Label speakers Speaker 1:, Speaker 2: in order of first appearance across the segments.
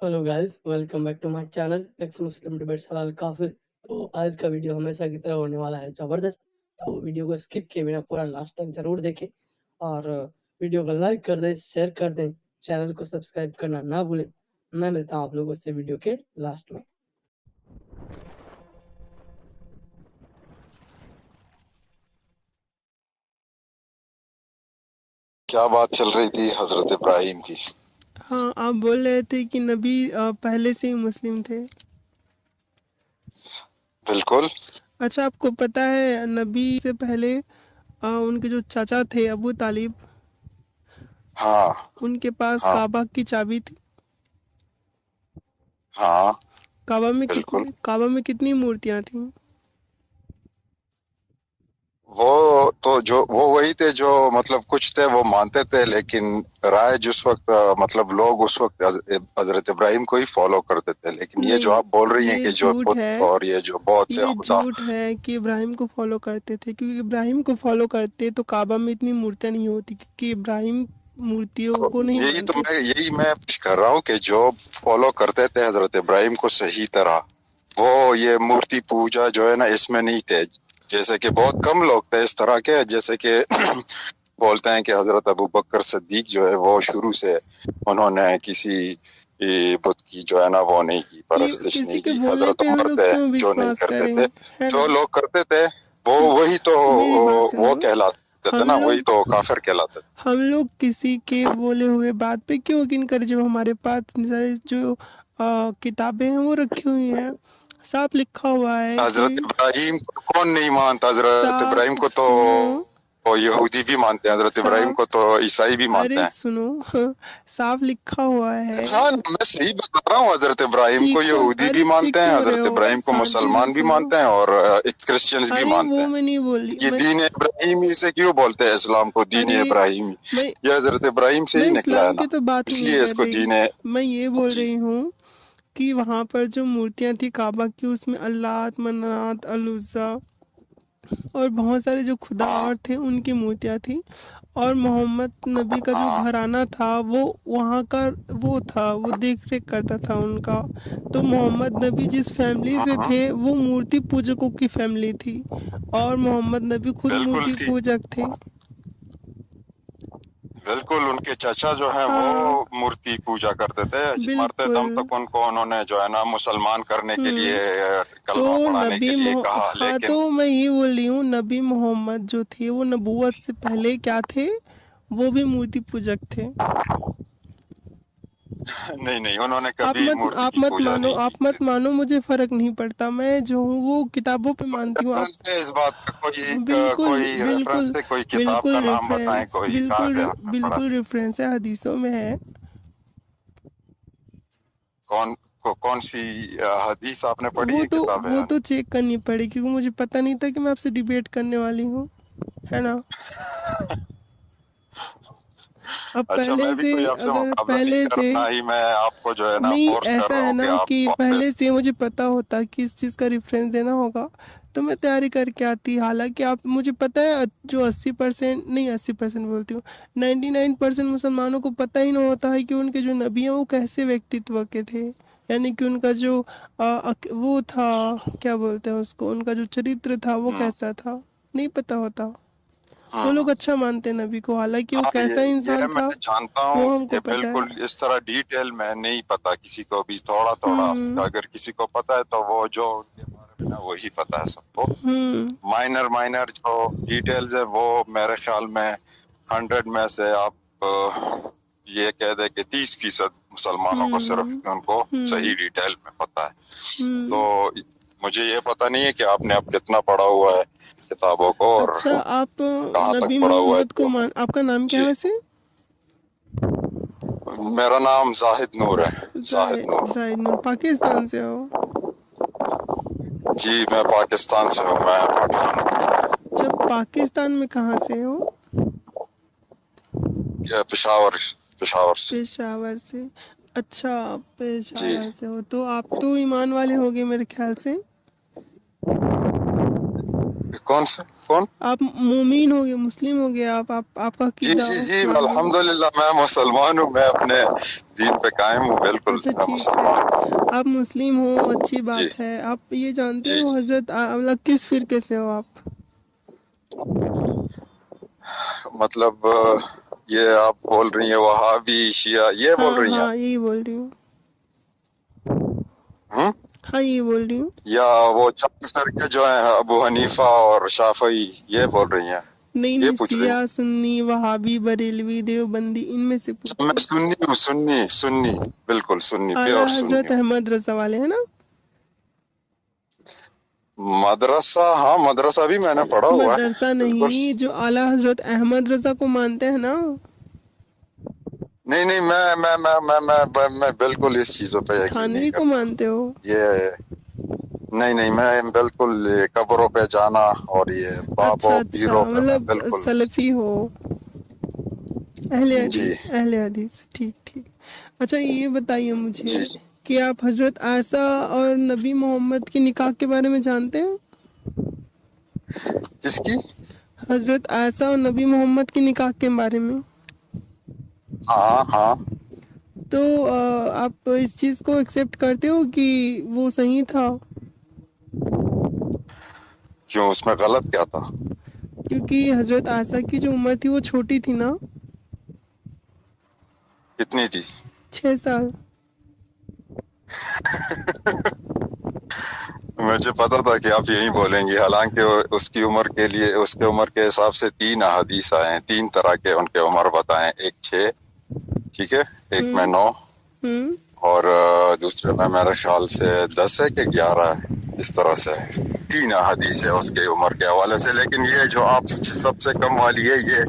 Speaker 1: Hello guys, welcome back to my channel ex Muslim debates हलाल काफिर। तो आज का वीडियो हमेशा की तरह होने वाला है ज़बरदस्त। तो वीडियो को स्किप किए बिना पूरा लास्ट तक जरूर देखें और वीडियो को लाइक कर दें, शेयर कर दें, चैनल को सब्सक्राइब करना ना भूलें। मैं मिलता हूँ आप लोगों से वीडियो के लास्ट में।
Speaker 2: क्या बात चल रही थी हजरत इब्राहिम की?
Speaker 3: हाँ, आप बोल रहे थे कि नबी पहले से ही मुस्लिम थे।
Speaker 2: बिल्कुल।
Speaker 3: अच्छा, आपको पता है नबी से पहले उनके जो चाचा थे अबू तालिब,
Speaker 2: हाँ
Speaker 3: उनके पास
Speaker 2: हाँ
Speaker 3: काबा की चाबी थी।
Speaker 2: हाँ। बिल्कुल।
Speaker 3: काबा में कितनी मूर्तियाँ थीं?
Speaker 2: वो तो जो वो वही थे जो मतलब कुछ थे वो मानते थे, लेकिन राय जिस वक्त मतलब लोग उस वक्त हजरत इब्राहिम को ही फॉलो करते थे। लेकिन ये जो
Speaker 3: नहीं,
Speaker 2: आप बोल रही हैं
Speaker 3: ये
Speaker 2: कि जो
Speaker 3: झूठ
Speaker 2: बुत
Speaker 3: है।
Speaker 2: और ये जो बहुत से
Speaker 3: ये
Speaker 2: खुदा।
Speaker 3: झूठ है कि इब्राहिम को फॉलो करते थे, क्योंकि इब्राहिम को फॉलो करते तो काबा में इतनी मूर्तियाँ नहीं होती, क्योंकि इब्राहिम मूर्तियों
Speaker 2: तो
Speaker 3: को नहीं मानते थे।
Speaker 2: यही मैं कर रहा हूँ कि जो फॉलो करते थे हजरत इब्राहिम को सही तरह, वो ये मूर्ति पूजा जो है ना इसमें नहीं थे। जैसे कि बहुत कम लोग थे इस तरह के, जैसे कि बोलते हैं कि हजरत अबू बकर सिद्दीक जो है वो शुरू से उन्होंने किसी बुत की जो है ना वो नहीं की, परस्तिश
Speaker 3: किसी
Speaker 2: नहीं
Speaker 3: के
Speaker 2: की।
Speaker 3: बोलने
Speaker 2: हजरत
Speaker 3: पे हम
Speaker 2: उमर
Speaker 3: लोग
Speaker 2: थे
Speaker 3: क्यों
Speaker 2: जो नहीं
Speaker 3: विश्वास
Speaker 2: करते
Speaker 3: करें,
Speaker 2: थे।
Speaker 3: है
Speaker 2: जो
Speaker 3: ना?
Speaker 2: लोग करते थे वो
Speaker 3: म-
Speaker 2: वही तो
Speaker 3: मेरी बात
Speaker 2: वो
Speaker 3: सुनो।
Speaker 2: कहलाते थे
Speaker 3: हम
Speaker 2: ना, वही
Speaker 3: लोग
Speaker 2: तो काफिर कहलाते थे।
Speaker 3: हम लोग किसी के बोले हुए बात पे क्यों यकीन करें, जब हमारे पास इतनी सारी जो किताबें हैं वो रखी हुई हैं। साफ लिखा हुआ है कि
Speaker 2: हजरत इब्राहिम को कौन नहीं मानता? हजरत इब्राहिम
Speaker 3: साफ
Speaker 2: को तो
Speaker 3: सुनो।
Speaker 2: यहूदी भी मानते हैं, हजरत इब्राहिम
Speaker 3: साफ
Speaker 2: को तो ईसाई भी मानते
Speaker 3: अरे
Speaker 2: हैं।
Speaker 3: सुनो। साफ लिखा हुआ है।
Speaker 2: हाँ, मैं सही बता रहा हूँ। हजरत इब्राहिम को
Speaker 3: चीखो,
Speaker 2: यहूदी भी
Speaker 3: अरे चीख
Speaker 2: मानते हैं,
Speaker 3: क्यों रहे
Speaker 2: हजरत
Speaker 3: हो?
Speaker 2: इब्राहिम को
Speaker 3: शांति से
Speaker 2: मुसलमान भी
Speaker 3: सुनो।
Speaker 2: मानते हैं और क्रिश्चियंस भी
Speaker 3: अरे
Speaker 2: मानते
Speaker 3: वो
Speaker 2: हैं।
Speaker 3: मैं नहीं बोली
Speaker 2: ये
Speaker 3: मैं।
Speaker 2: दीन इब्राहिमी से क्यों बोलते हैं इस्लाम को दीन
Speaker 3: अरे
Speaker 2: इब्राहिमी?
Speaker 3: मैं
Speaker 2: ये हजरत इब्राहिम से
Speaker 3: मैं
Speaker 2: ही निकला है
Speaker 3: इस्लाम
Speaker 2: ना,
Speaker 3: की तो बात ही नहीं
Speaker 2: इसलिए
Speaker 3: कर
Speaker 2: इसको
Speaker 3: रही।
Speaker 2: दीन
Speaker 3: मैं ये बोल
Speaker 2: जी।
Speaker 3: रही हूँ कि वहाँ पर जो मूर्तियाँ थी काबा की, उसमें अल्लात, मन्नात, अल-उज़्ज़ा और बहुत सारे जो खुदा
Speaker 2: हाँ
Speaker 3: और थे उनकी मूर्तियाँ थी। और मोहम्मद नबी का जो
Speaker 2: हाँ।
Speaker 3: घराना था वो वहाँ का वो था, वो देख रेख करता था उनका। तो मोहम्मद नबी जिस फैमिली से
Speaker 2: हाँ,
Speaker 3: थे वो मूर्ति पूजकों की फैमिली थी, और मोहम्मद नबी खुद
Speaker 2: बिल्कुल
Speaker 3: मूर्ति
Speaker 2: थी।
Speaker 3: पूजक थे।
Speaker 2: बिल्कुल, उनके चाचा जो हैं वो
Speaker 3: हाँ,
Speaker 2: मूर्ति पूजा करते थे। मरते दम
Speaker 3: बिल्कुल।
Speaker 2: तक उनको उन्होंने जो है ना मुसलमान करने के लिए
Speaker 3: हुँ। तो
Speaker 2: कलमा पढ़ाने के लिए कहा,
Speaker 3: हाँ,
Speaker 2: लेकिन
Speaker 3: तो मैं ये बोल रही हूँ, नबी मोहम्मद जो थे वो नबूवत से पहले क्या थे? वो भी मूर्ति पूजक थे।
Speaker 2: नहीं नहीं, उन्होंने कभी मूर्ति की पूजा नहीं की।
Speaker 3: आप मत मानो, मुझे फ़र्क नहीं पड़ता। मैं जो हूँ वो किताबों पे मानती हूँ। आप
Speaker 2: रेफरेंस है इस बात का?
Speaker 3: बिल्कुल,
Speaker 2: कोई रेफरेंस
Speaker 3: बिल्कुल,
Speaker 2: है? कोई किताब का नाम बताएं, कोई कहाँ से आपने पढ़ा?
Speaker 3: बिल्कुल रेफ़रेंस है, हदीसों में है।
Speaker 2: कौन सी हदीस आपने पढ़ी है? किताब है
Speaker 3: वो
Speaker 2: यानी?
Speaker 3: तो चेक करनी पड़ेगी, क्योंकि मुझे पता नहीं था कि मैं आपसे डिबेट करने वाली हूँ, है ना? अब
Speaker 2: अच्छा,
Speaker 3: पहले
Speaker 2: मैं भी
Speaker 3: से
Speaker 2: कोई आपसे
Speaker 3: अगर
Speaker 2: मुकाबला नहीं
Speaker 3: पहले
Speaker 2: कर
Speaker 3: से
Speaker 2: रहा, ना ही मैं आपको जो है ना
Speaker 3: नहीं,
Speaker 2: फोर्स कर
Speaker 3: ऐसा
Speaker 2: रहा
Speaker 3: है
Speaker 2: हूँ कि
Speaker 3: ना
Speaker 2: आप
Speaker 3: कि पहले
Speaker 2: वापस।
Speaker 3: से मुझे पता होता कि इस चीज़ का रेफरेंस देना होगा, तो मैं तैयारी करके आती। हालांकि आप, मुझे पता है जो 80% नहीं, 80% बोलती हूँ, 99% मुसलमानों को पता ही नहीं होता है कि उनके जो नबी हैं वो कैसे व्यक्तित्व के थे। यानी कि उनका जो वो था, क्या बोलते हैं उसको, उनका जो चरित्र था वो
Speaker 2: हम्म
Speaker 3: कैसा था, नहीं पता होता। वो
Speaker 2: हम्म।
Speaker 3: लोग अच्छा मानते हैं नबी को, हालांकि वो
Speaker 2: हाँ,
Speaker 3: कैसा
Speaker 2: ये
Speaker 3: इंसान
Speaker 2: मैं
Speaker 3: था
Speaker 2: जानता
Speaker 3: वो
Speaker 2: हूँ
Speaker 3: हमको
Speaker 2: कि
Speaker 3: पता है।
Speaker 2: बिल्कुल इस तरह डिटेल में नहीं पता किसी को भी। थोड़ा थोड़ा
Speaker 3: हम्म।
Speaker 2: अगर किसी को पता है तो वो जो उनके बारे में है वही पता है सबको।
Speaker 3: हम्म।
Speaker 2: माइनर माइनर जो डिटेल्स है वो मेरे ख्याल में 100 में से आप ये कह दे कि 30% मुसलमानों को
Speaker 3: हम्म।
Speaker 2: सिर्फ उनको
Speaker 3: हम्म।
Speaker 2: सही डिटेल में पता है।
Speaker 3: हम्म।
Speaker 2: तो मुझे ये पता नहीं है कि आपने अब कितना पढ़ा हुआ है किताबों को और
Speaker 3: अच्छा, आप
Speaker 2: कहाँ तक
Speaker 3: नबी
Speaker 2: पढ़ा हुआ है।
Speaker 3: मोहम्मद को
Speaker 2: तो
Speaker 3: मान, आपका नाम क्या है
Speaker 2: जी,
Speaker 3: वैसे?
Speaker 2: मेरा नाम जाहिद नूर है, जाहिद नूर।
Speaker 3: जाहिद नूर, पाकिस्तान से हो?
Speaker 2: जी, मैं पाकिस्तान से हूँ, मैं पठान हूँ।
Speaker 3: अच्छा, पाकिस्तान में कहाँ से हो?
Speaker 2: ये पेशावर, पेशावर से।
Speaker 3: पेशावर से। अच्छा,
Speaker 2: जी,
Speaker 3: पेशावर से हो तो आप तो ईमान वाले होगे मेरे ख्याल से।
Speaker 2: कौन?
Speaker 3: आप मोमीन हो गए, मुस्लिम हो गए, आपका
Speaker 2: जी
Speaker 3: अकीदा
Speaker 2: जी जी,
Speaker 3: इस्लाम में।
Speaker 2: अल्हम्दुलिल्लाह मैं मुसलमान हूँ, मैं अपने दीन पे कायम हूँ, बिल्कुल
Speaker 3: अच्छा
Speaker 2: मैं
Speaker 3: ठीक है,
Speaker 2: मुसलमान हूँ।
Speaker 3: आप मुस्लिम हो, अच्छी
Speaker 2: जी
Speaker 3: बात है। आप ये जानते
Speaker 2: जी
Speaker 3: हो
Speaker 2: जी।
Speaker 3: हजरत मतलब किस फिरके से हो आप?
Speaker 2: मतलब ये आप बोल रही हैं वहाबी शिया, ये बोल
Speaker 3: हाँ
Speaker 2: रही हैं आप?
Speaker 3: हाँ, यही बोल रही हूँ।
Speaker 2: हम्म?
Speaker 3: हाँ, यही बोल रही हूँ।
Speaker 2: या वो चार फिरके जो हैं अबू हनीफा और शाफई, ये बोल रही हैं?
Speaker 3: नहीं
Speaker 2: ये
Speaker 3: नहीं,
Speaker 2: पूछ रही हैं?
Speaker 3: शिया, सुन्नी, वहाबी, बरेलवी, देवबंदी, इनमें से पूछ
Speaker 2: मैं
Speaker 3: रही हूँ।
Speaker 2: सुन्नी हूँ, सुन्नी सुन्नी, बिल्कुल सुन्नी,
Speaker 3: आला
Speaker 2: प्योर सुन्नी
Speaker 3: हजरत
Speaker 2: हूँ।
Speaker 3: अहमद रजा वाले हैं ना?
Speaker 2: मदरसा, हाँ मदरसा भी मैंने पढ़ा हुआ है,
Speaker 3: मदरसा
Speaker 2: बिल्कुल।
Speaker 3: नहीं, जो आला हजरत अहमद रजा को मानते हैं ना।
Speaker 2: नहीं नहीं, मैं बिल्कुल इस चीजों पे यकीन नहीं
Speaker 3: थानवी को
Speaker 2: करता।
Speaker 3: मानते हो?
Speaker 2: ये नहीं नहीं, मैं बिल्कुल ये कब्रों पे जाना और ये
Speaker 3: अच्छा
Speaker 2: बाबों
Speaker 3: अच्छा,
Speaker 2: पीरों पे मैं
Speaker 3: मतलब
Speaker 2: बिल्कुल।
Speaker 3: सलफी हो, अहले
Speaker 2: जी
Speaker 3: हदीस, अहले हदीस, ठीक ठीक। अच्छा ये बताइए
Speaker 2: जी
Speaker 3: मुझे
Speaker 2: जी।
Speaker 3: कि आप हजरत आयशा और नबी मोहम्मद की निकाह के बारे में जानते हैं?
Speaker 2: किसकी?
Speaker 3: हजरत आयशा और नबी मोहम्मद की निकाह के बारे में।
Speaker 2: हाँ हाँ।
Speaker 3: तो आप इस चीज़ को एक्सेप्ट करते हो कि वो सही था?
Speaker 2: क्यों, उसमें गलत क्या था?
Speaker 3: क्योंकि हजरत आयशा की जो उम्र थी वो छोटी थी ना,
Speaker 2: कितनी थी?
Speaker 3: 6 साल।
Speaker 2: मुझे पता था कि आप यही बोलेंगे, हालांकि उसकी उम्र के लिए, उसके उम्र के हिसाब से 3 हदीस आए हैं, 3 तरह के उनके उम्र बताएं। एक 6, ठीक है, एक में
Speaker 3: हम्म
Speaker 2: 9,
Speaker 3: हम्म।
Speaker 2: और दूसरे में मेरे ख्याल से 10 है कि 11 है, इस तरह से 3 हदीस है उसके उम्र के हवाले से। लेकिन ये जो आप सबसे कम वाली है, ये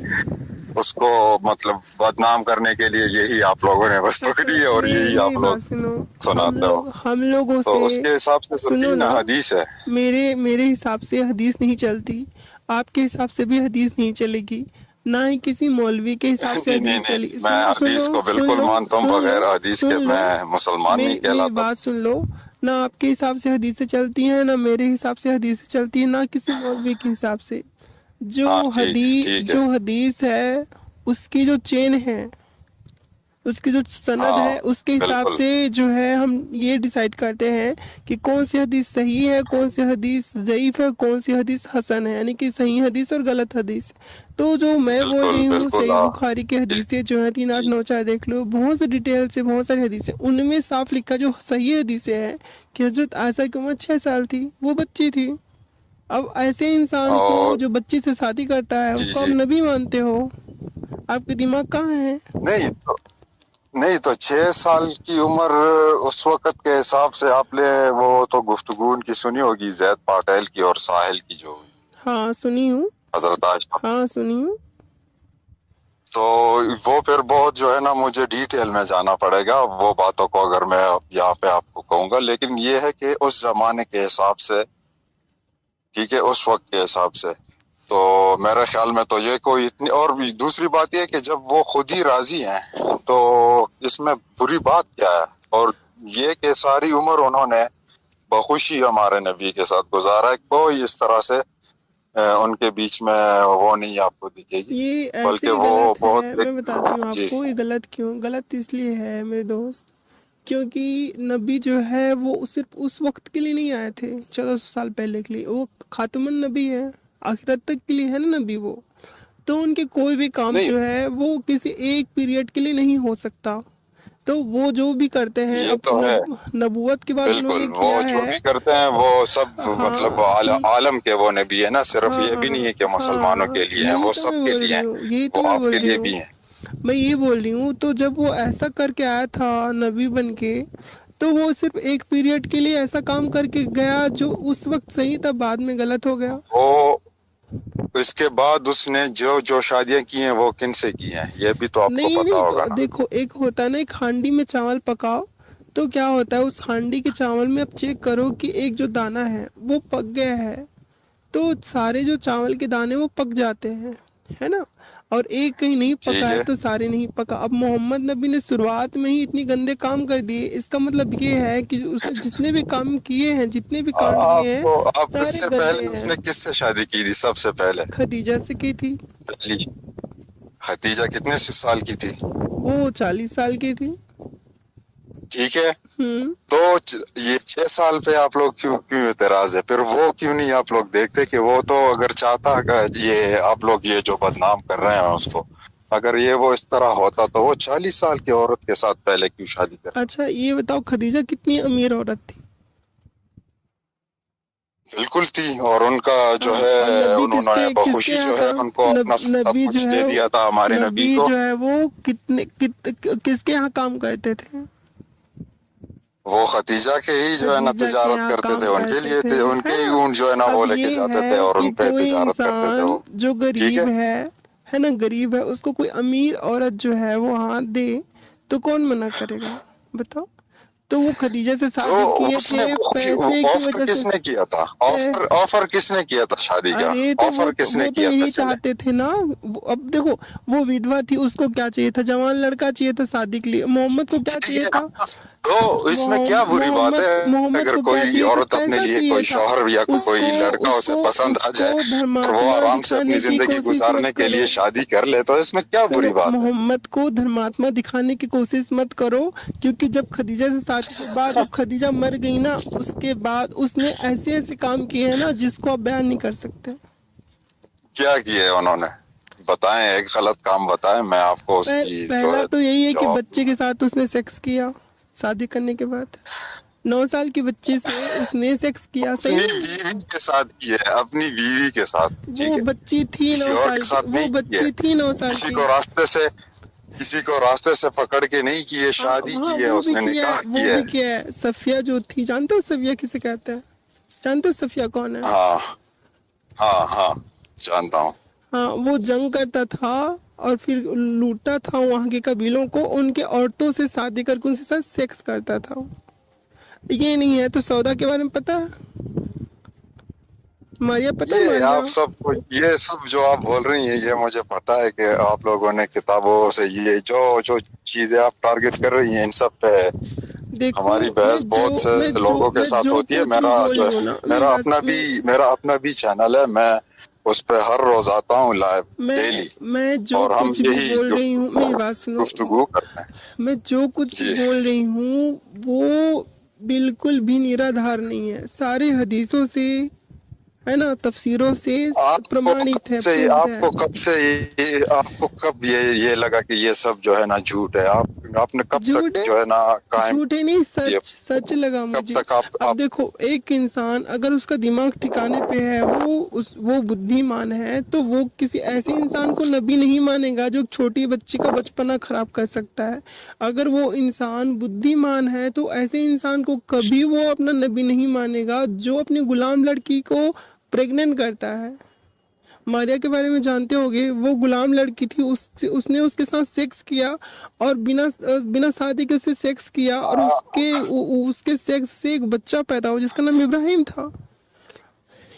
Speaker 2: उसको मतलब बदनाम करने के लिए यही आप लोगों ने बस
Speaker 3: अच्छा,
Speaker 2: पकड़ी है और
Speaker 3: मेरी
Speaker 2: यही
Speaker 3: मेरी
Speaker 2: आप
Speaker 3: बात
Speaker 2: लोग
Speaker 3: सुनो।
Speaker 2: सुनाते हो।
Speaker 3: हम लोगों
Speaker 2: तो
Speaker 3: से,
Speaker 2: उसके हिसाब से तो
Speaker 3: सुनो
Speaker 2: तीन
Speaker 3: ना,
Speaker 2: हदीस है।
Speaker 3: मेरे मेरे हिसाब से हदीस नहीं चलती, आपके हिसाब से भी हदीस नहीं चलेगी, ना ही किसी मौलवी के हिसाब से
Speaker 2: नहीं नहीं
Speaker 3: हदीस
Speaker 2: नहीं,
Speaker 3: चली।
Speaker 2: मैं
Speaker 3: सुनो सुनो
Speaker 2: हदीस को
Speaker 3: सुन
Speaker 2: बिल्कुल
Speaker 3: लो
Speaker 2: मानता हूँ,
Speaker 3: सुन लो
Speaker 2: बगैर हदीस
Speaker 3: सुन
Speaker 2: के
Speaker 3: लो,
Speaker 2: मैं मुसलमान नहीं
Speaker 3: मेरी
Speaker 2: कहलाता।
Speaker 3: बात सुन लो। ना आपके हिसाब से हदीसें चलती हैं, ना मेरे हिसाब से हदीसें चलती हैं, ना किसी मौलवी के हिसाब से।
Speaker 2: हाँ ठीक ठीक है।
Speaker 3: जो हदीस है, उसकी जो चेन है, उसकी जो सनद
Speaker 2: हाँ
Speaker 3: है, उसके हिसाब
Speaker 2: बिल्कुल।
Speaker 3: से जो है हम ये डिसाइड करते हैं कि कौन सी हदीस सही है, कौन सी हदीस ज़ईफ़ है, कौन सी हदीस हसन है, यानी कि सही हदीस और गलत हदीस। तो जो मैं बोल
Speaker 2: बिल्कुल
Speaker 3: रही हूँ,
Speaker 2: बिल्कुल
Speaker 3: सही बुखारी की
Speaker 2: जी
Speaker 3: हदीसें जो हैं, 3894 देख लो, बहुत से डिटेल से बहुत सारी हदीसें, उनमें साफ लिखा जो सही हदीसें हैं कि हज़रत आयशा की उम्र 6 साल थी, वो बच्ची थी। अब ऐसे इंसान को
Speaker 2: और
Speaker 3: जो बच्ची से शादी करता है,
Speaker 2: जी
Speaker 3: उसको आप
Speaker 2: जी।
Speaker 3: नबी मानते हो? आपके दिमाग कहाँ है?
Speaker 2: नहीं तो, नहीं तो 6 साल की उम्र उस वक्त के हिसाब से आपने वो तो गुफ्तगू उनकी सुनी होगी, जैद पाटिल की और साहिल की, जो
Speaker 3: हाँ सुनी हूँ।
Speaker 2: हजरत आयशा।
Speaker 3: हाँ सुनी हूँ।
Speaker 2: तो वो फिर बहुत जो है ना, मुझे डिटेल में जाना पड़ेगा वो बातों को, अगर मैं यहाँ पे आपको कहूंगा। लेकिन ये है कि उस जमाने के हिसाब से, ठीक है, उस वक्त के हिसाब से, तो मेरे ख्याल में तो ये कोई इतनी, और भी दूसरी बात ये है कि जब वो खुद ही राजी हैं तो इसमें बुरी बात क्या है। और ये कि सारी उम्र उन्होंने बखुशी हमारे नबी के साथ गुजारा है, कोई इस तरह से उनके बीच में वो नहीं आपको दिखेगी,
Speaker 3: ये
Speaker 2: बल्कि
Speaker 3: ऐसे
Speaker 2: वो
Speaker 3: गलत है,
Speaker 2: बहुत
Speaker 3: मैं बताती हूँ
Speaker 2: जी
Speaker 3: आपको ये गलत क्यों, गलत इसलिए है मेरे दोस्त, क्योंकि नबी जो है वो सिर्फ उस वक्त के लिए नहीं आए थे, 1400 साल पहले के लिए, वो खातमुन नबी है, आखिरत तक के लिए है ना नबी वो। तो उनके कोई भी काम
Speaker 2: नहीं।
Speaker 3: जो है वो किसी एक पीरियड के लिए नहीं हो सकता। तो वो जो भी करते हैं,
Speaker 2: ये
Speaker 3: अब
Speaker 2: तो है,
Speaker 3: नबूवत के बाद
Speaker 2: बिल्कुल
Speaker 3: उन्होंने
Speaker 2: वो
Speaker 3: किया
Speaker 2: जो
Speaker 3: है।
Speaker 2: भी करते हैं वो सब मतलब
Speaker 3: हाँ सुन,
Speaker 2: आलम के वो नबी है ना, सिर्फ
Speaker 3: हाँ
Speaker 2: ये
Speaker 3: हाँ
Speaker 2: भी नहीं है कि मुसलमानों
Speaker 3: हाँ,
Speaker 2: के लिए हैं,
Speaker 3: यही
Speaker 2: वो
Speaker 3: तो
Speaker 2: सब
Speaker 3: मैं
Speaker 2: के
Speaker 3: बोल
Speaker 2: लिए
Speaker 3: रही
Speaker 2: हैं,
Speaker 3: हूँ, यही
Speaker 2: वो
Speaker 3: तो मैं बोल
Speaker 2: आपके
Speaker 3: रही
Speaker 2: लिए
Speaker 3: हूँ।
Speaker 2: भी हैं।
Speaker 3: मैं ये बोल रही हूँ, तो जब वो ऐसा करके आया था नबी बन के, तो वो सिर्फ एक पीरियड के लिए ऐसा काम करके गया जो उस वक्त सही था, बाद में गलत हो गया।
Speaker 2: वो इसके बाद उसने जो जो शादियां की हैं वो किन से की हैं, ये भी तो आपको
Speaker 3: नहीं
Speaker 2: पता
Speaker 3: नहीं,
Speaker 2: होगा ना।
Speaker 3: देखो, एक होता है ना, एक हांडी में चावल पकाओ, तो क्या होता है उस हांडी के चावल में अब चेक करो कि एक जो दाना है वो पक गया है, तो सारे जो चावल के दाने वो पक जाते हैं, है ना। और एक कहीं नहीं
Speaker 2: ठीक
Speaker 3: पका है
Speaker 2: है।
Speaker 3: तो सारे नहीं पका। अब मोहम्मद नबी ने शुरुआत में ही इतनी गंदे काम कर दिए, इसका मतलब ये है कि उसने जितने भी काम किए हैं, जितने भी कांड किए हैं,
Speaker 2: आप
Speaker 3: सारे
Speaker 2: इससे
Speaker 3: गंदे
Speaker 2: पहले
Speaker 3: हैं।
Speaker 2: उसने किससे शादी की थी सबसे पहले?
Speaker 3: खदीजा से की थी।
Speaker 2: पहली खदीजा कितने साल की थी?
Speaker 3: वो 40 साल की थी।
Speaker 2: ठीक है।
Speaker 3: हम्म।
Speaker 2: तो ये 6 साल पे आप लोग क्यों क्यों एतराज है? फिर वो क्यों नहीं आप लोग देखते कि वो तो अगर चाहता अगर ये आप लोग ये जो बदनाम कर रहे हैं उसको, अगर ये वो इस तरह होता तो वो 40 साल की औरत के साथ पहले क्यों शादी करता?
Speaker 3: अच्छा ये बताओ, खदीजा कितनी अमीर औरत थी?
Speaker 2: बिल्कुल थी। और उनका जो
Speaker 3: हाँ, और
Speaker 2: है
Speaker 3: नबी
Speaker 2: उन्होंने
Speaker 3: किसके किसके
Speaker 2: बखुशी
Speaker 3: यहाँ
Speaker 2: जो है
Speaker 3: काम,
Speaker 2: उनको अपना सब
Speaker 3: नबी जो
Speaker 2: कुछ
Speaker 3: है
Speaker 2: दे दिया था हमारे नबी
Speaker 3: नबी
Speaker 2: को।
Speaker 3: जो है वो किसके यहाँ काम करते थे?
Speaker 2: वो खदीजा के ही जो है ना
Speaker 3: खदीजा के
Speaker 2: तिजारत
Speaker 3: यहाँ
Speaker 2: करते थे,
Speaker 3: काम
Speaker 2: उनके
Speaker 3: करते
Speaker 2: लिए
Speaker 3: थे,
Speaker 2: उनके
Speaker 3: है
Speaker 2: ही
Speaker 3: ना।
Speaker 2: ऊँट जो है ना
Speaker 3: अब
Speaker 2: वो लेके
Speaker 3: ये
Speaker 2: जाते थे
Speaker 3: है
Speaker 2: और
Speaker 3: कि
Speaker 2: उन पे
Speaker 3: कोई
Speaker 2: तिजारत करते थे
Speaker 3: इंसान
Speaker 2: वो।
Speaker 3: जो
Speaker 2: ठीक
Speaker 3: गरीब
Speaker 2: है।
Speaker 3: है ना, गरीब है, उसको कोई अमीर औरत जो है वो हाथ दे तो कौन मना करेगा, बताओ। तो वो खदीजा से
Speaker 2: तो
Speaker 3: शादी किए
Speaker 2: उसने
Speaker 3: थे पैसे की
Speaker 2: ऑफर
Speaker 3: वजह से।
Speaker 2: किसने किया था?
Speaker 3: ए,
Speaker 2: ऑफर ऑफर किसने किया था शादी का?
Speaker 3: अरे तो
Speaker 2: ऑफर किसने
Speaker 3: वो तो
Speaker 2: किया था?
Speaker 3: यही
Speaker 2: चले।
Speaker 3: चाहते थे ना। अब देखो, वो विधवा थी, उसको क्या चाहिए था? जवान लड़का चाहिए था शादी के लिए। मोहम्मद को क्या
Speaker 2: ठीक
Speaker 3: चाहिए
Speaker 2: है।
Speaker 3: था?
Speaker 2: तो इसमें क्या बुरी बात
Speaker 3: मोहम्मद
Speaker 2: है
Speaker 3: मोहम्मद
Speaker 2: अगर
Speaker 3: को क्या
Speaker 2: कोई
Speaker 3: चाहिए था?
Speaker 2: औरत अपने
Speaker 3: पैसा
Speaker 2: लिए
Speaker 3: चाहिए
Speaker 2: कोई
Speaker 3: था।
Speaker 2: शौहर या कोई
Speaker 3: उसको
Speaker 2: लड़का उसे
Speaker 3: उसको
Speaker 2: पसंद आ
Speaker 3: उसको
Speaker 2: जाए और वो
Speaker 3: धर्मात्मा
Speaker 2: आराम से अपनी
Speaker 3: दिखाने की
Speaker 2: जिंदगी
Speaker 3: कोशिश मत
Speaker 2: गुजारने के लिए
Speaker 3: करो।
Speaker 2: शादी कर ले, तो इसमें क्या
Speaker 3: सुनो,
Speaker 2: बुरी बात है?
Speaker 3: मोहम्मद को धर्मात्मा दिखाने की कोशिश मत करो, क्योंकि जब खदीजा से शादी के बाद जब खदीजा मर गई ना, उसके बाद उसने ऐसे ऐसे काम किए हैं ना जिसको आप बयान नहीं कर सकते।
Speaker 2: क्या किए उन्होंने? बताएं, एक गलत काम बताएं, मैं आपको उसकी जो
Speaker 3: पहला
Speaker 2: है
Speaker 3: तो यही है कि
Speaker 2: जवाब
Speaker 3: बच्चे के साथ उसने सेक्स किया शादी करने के बाद। 9 साल की बच्ची से उसने सेक्स किया, सही
Speaker 2: अपनी
Speaker 3: नहीं?
Speaker 2: बीवी के साथ की है, अपनी बीवी के साथ। ठीक
Speaker 3: वो
Speaker 2: है।
Speaker 3: बच्ची थी
Speaker 2: किसी
Speaker 3: नौ
Speaker 2: और
Speaker 3: साल
Speaker 2: के
Speaker 3: की
Speaker 2: साथ
Speaker 3: वो
Speaker 2: नहीं की है।
Speaker 3: बच्ची थी 9 साल
Speaker 2: किसी
Speaker 3: की।
Speaker 2: को रास्ते से किसी को रास्ते से पकड़ के नहीं की है,
Speaker 3: हाँ
Speaker 2: शादी
Speaker 3: हाँ,
Speaker 2: की है,
Speaker 3: वो भी
Speaker 2: उसने
Speaker 3: किया
Speaker 2: निकाह
Speaker 3: है, वो
Speaker 2: किया
Speaker 3: भी
Speaker 2: है।
Speaker 3: किया है। सफिया जो थी, जानते हो सफिया किसे कहते हैं? जानते हो सफिया कौन है?
Speaker 2: हाँ हाँ हाँ, जानता हूँ।
Speaker 3: हाँ, वो जंग करता था और फिर लूटता था वहाँ के कबीलों को, उनके औरतों से शादी करके उनके साथ सेक्स करता था। ये नहीं है तो सौदा के बारे में पता है? मारिया, पता है
Speaker 2: ये
Speaker 3: मारिया?
Speaker 2: आप सब ये सब जो आप बोल रही हैं, ये मुझे पता है कि आप लोगों ने किताबों से ये जो जो चीजें आप टारगेट कर रही हैं इन सब पे
Speaker 3: देखो,
Speaker 2: हमारी बहस बहुत से लोगों के साथ होती है।
Speaker 3: कुछ भी
Speaker 2: मेरा
Speaker 3: बोल
Speaker 2: जो
Speaker 3: रही
Speaker 2: है
Speaker 3: हूँ ना, मेरी बात
Speaker 2: मेरा अपना भी चैनल है, मैं उस पे हर रोज आता हूँ लाइव डेली,
Speaker 3: मैं जो
Speaker 2: और हम
Speaker 3: कुछ भी
Speaker 2: यही
Speaker 3: बोल रही हूँ, मेरी बात सुनो।
Speaker 2: गुफ्तगू करते हैं।
Speaker 3: मैं जो कुछ भी
Speaker 2: जी।
Speaker 3: बोल रही हूँ वो बिल्कुल भी निराधार नहीं है, सारे हदीसों से, है ना, तफसीरों से प्रमाणित है, प्रूव्ड है।
Speaker 2: आपको कब ये लगा कि ये सब जो है ना झूठ है? आपने कब
Speaker 3: झूठ
Speaker 2: तक
Speaker 3: है?
Speaker 2: जो है ना कायम
Speaker 3: झूठे नहीं,
Speaker 2: ये?
Speaker 3: सच लगा
Speaker 2: कब
Speaker 3: मुझे।
Speaker 2: तक
Speaker 3: अब
Speaker 2: आप
Speaker 3: देखो, एक इंसान अगर उसका दिमाग ठिकाने पे है, वो बुद्धिमान है, तो वो किसी ऐसे इंसान को नबी नहीं मानेगा जो छोटी बच्ची का बचपना खराब कर सकता है। अगर वो इंसान बुद्धिमान है तो ऐसे इंसान को कभी वो अपना नबी नहीं मानेगा जो अपनी गुलाम लड़की को प्रेग्नेंट करता है। मारिया के बारे में जानते होगे, वो गुलाम लड़की थी, उसने उसके साथ सेक्स किया और बिना शादी के उससे सेक्स किया, और उसके सेक्स से एक बच्चा पैदा हुआ जिसका नाम इब्राहिम था।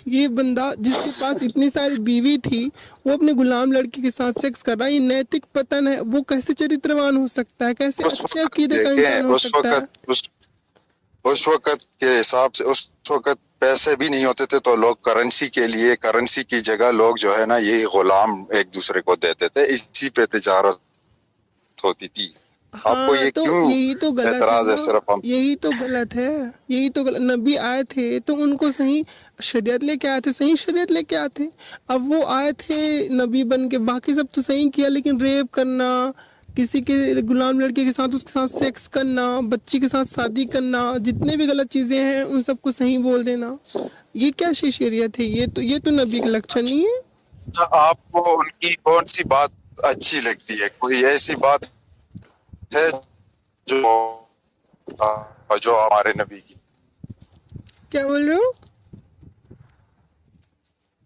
Speaker 3: ये बंदा जिसके पास इतनी सारी बीवी थी, वो अपने गुलाम लड़की के साथ सेक्स कर रहा है। ये नैतिक पतन है। वो कैसे चरित्रवान हो सकता है? कैसे
Speaker 2: उस
Speaker 3: अच्छे
Speaker 2: वक्त
Speaker 3: अकीदे का इंसान हो सकता है?
Speaker 2: उस वक्त के हिसाब से उस वक्त पैसे भी नहीं होते थे, तो लोग करेंसी की जगह लोग जो है ना ये गुलाम एक दूसरे को देते थे, इसी पे तिजारत होती थी। आपको
Speaker 3: हाँ,
Speaker 2: ये
Speaker 3: तो
Speaker 2: क्यों
Speaker 3: यही तो गलत है
Speaker 2: एतराज है?
Speaker 3: ना।
Speaker 2: सिर्फ हम
Speaker 3: यही तो गलत है। यही तो गलत। नबी आए थे तो उनको सही शरीयत लेके आए थे, सही शरीयत लेके आए थे। अब वो आए थे नबी बन के, बाकी सब तो सही किया, लेकिन रेप करना, किसी के गुलाम लड़के के साथ उसके साथ सेक्स करना, बच्ची के साथ शादी करना, जितने भी गलत चीज़ें हैं उन सबको सही बोल देना, ये क्या शरीयत है? ये तो नबी का लक्षण नहीं है।
Speaker 2: आपको उनकी कौन सी बात अच्छी लगती है? कोई ऐसी बात है जो हमारे नबी की?
Speaker 3: क्या बोल रहे हो?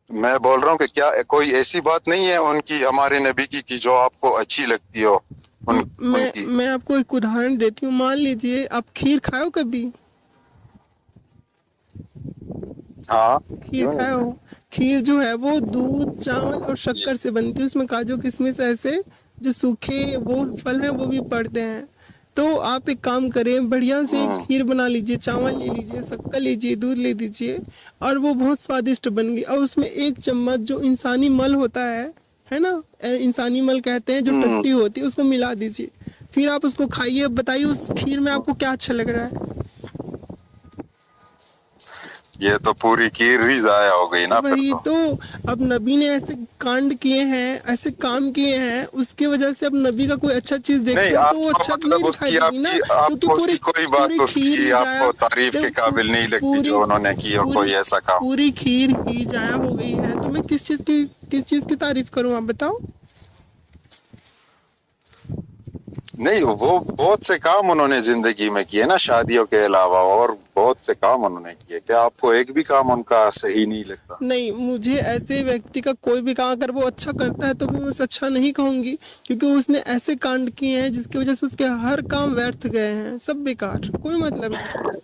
Speaker 2: मैं बोल रहा हूँ कि क्या कोई ऐसी बात नहीं है उनकी, हमारे नबी की जो आपको अच्छी लगती हो उनकी?
Speaker 3: मैं आपको एक उदाहरण देती हूँ। मान लीजिए आप खीर खाओ कभी?
Speaker 2: हाँ
Speaker 3: खीर खाए हो? खीर जो है वो दूध, चावल और शक्कर से बनती है, उसमें काजू किशमिश ऐसे जो सूखे वो फल हैं वो भी पड़ते हैं। तो आप एक काम करें, बढ़िया से खीर बना लीजिए, चावल ले लीजिए, शक्कर लीजिए, दूध ले दीजिए, और वो बहुत स्वादिष्ट बन गई। और उसमें 1 चम्मच जो इंसानी मल होता है ना, इंसानी मल कहते हैं, जो टट्टी होती है, उसको मिला दीजिए। फिर आप उसको खाइए। बताइए उस खीर में आपको क्या अच्छा लग रहा है?
Speaker 2: ये तो पूरी खीर ही जाया हो गई ना फिर
Speaker 3: वही
Speaker 2: तो।
Speaker 3: तो। अब नबी ने ऐसे कांड किए हैं, ऐसे काम किए हैं, उसकी वजह से अब नबी का कोई अच्छा चीज
Speaker 2: नहीं,
Speaker 3: देखते हो तो वो
Speaker 2: आपको
Speaker 3: अच्छा
Speaker 2: मतलब
Speaker 3: नहीं दिखाई
Speaker 2: उसकी
Speaker 3: देगी ना,
Speaker 2: आपकी
Speaker 3: क्योंकि
Speaker 2: आपको
Speaker 3: पूरी
Speaker 2: उसकी कोई बात
Speaker 3: पूरी खीर
Speaker 2: उसकी
Speaker 3: ही जाया।
Speaker 2: आपको तारीफ के
Speaker 3: देखो,
Speaker 2: काबिल नहीं लगती
Speaker 3: पूरी
Speaker 2: जो उन्होंने की हो कोई
Speaker 3: पूरी
Speaker 2: ऐसा काम।
Speaker 3: पूरी खीर ही जाया हो गई है, तो मैं किस चीज की तारीफ करूं, आप बताओ।
Speaker 2: नहीं, वो बहुत से काम उन्होंने जिंदगी में किए ना, शादियों के अलावा और बहुत से काम उन्होंने किए। क्या आपको एक भी काम उनका सही नहीं लगता?
Speaker 3: नहीं, मुझे ऐसे व्यक्ति का कोई भी काम अगर वो अच्छा करता है तो मैं उसे अच्छा नहीं कहूंगी, क्योंकि उसने ऐसे कांड किए हैं जिसकी वजह से उसके हर काम व्यर्थ गए हैं, सब बेकार, कोई मतलब नहीं।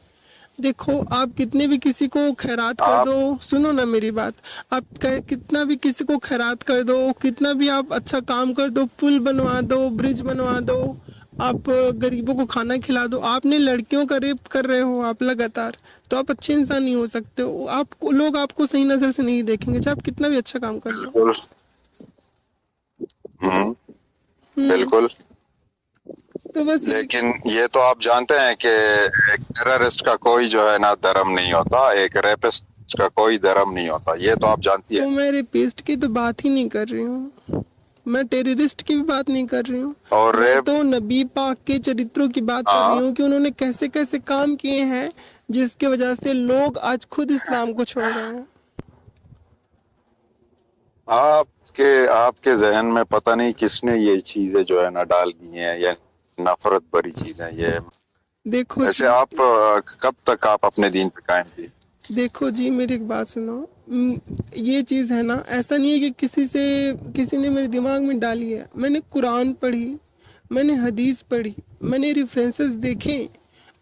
Speaker 3: देखो, आप कितने भी किसी को खैरात कर
Speaker 2: आप
Speaker 3: दो, सुनो ना मेरी बात, आप कितना भी किसी को खैरात कर दो, कितना भी आप अच्छा काम कर दो, पुल बनवा दो, ब्रिज बनवा दो, आप गरीबों को खाना खिला दो, आपने लड़कियों का रेप कर रहे हो आप लगातार, तो आप अच्छे इंसान नहीं हो सकते हो। आपको लोग आपको सही नज़र से नहीं देखेंगे चाहे आप कितना भी अच्छा काम कर लो।
Speaker 2: बिल्कुल। बिल्कुल।
Speaker 3: तो बस
Speaker 2: लेकिन ये तो आप जानते हैं कि एक टेररिस्ट का कोई जो है ना धर्म नहीं होता, एक रेपिस्ट का कोई धर्म नहीं होता, ये तो आप जानती
Speaker 3: तो
Speaker 2: है।
Speaker 3: मैं रेपिस्ट की तो बात ही नहीं कर रही हूँ, मैं टेररिस्ट की भी बात नहीं कर रही हूँ,
Speaker 2: और
Speaker 3: मैं
Speaker 2: रेप,
Speaker 3: तो नबी पाक के चरित्रों की बात कर रही हूँ कि उन्होंने कैसे कैसे काम किए हैं जिसके वजह से लोग आज खुद इस्लाम को छोड़ रहे हैं।
Speaker 2: आपके जहन में पता नहीं किसने ये चीजें जो है ना डाल दी हैं, ये नफरत भरी चीजें ये।
Speaker 3: देखो
Speaker 2: ऐसे
Speaker 3: जी,
Speaker 2: आप कब तक आप अपने दीन पे कायम थी?
Speaker 3: देखो जी, मेरी एक बात सुनो। ये चीज़ है ना, ऐसा नहीं है कि किसी ने मेरे दिमाग में डाली है। मैंने कुरान पढ़ी, मैंने हदीस पढ़ी, मैंने रेफरेंसेस देखे,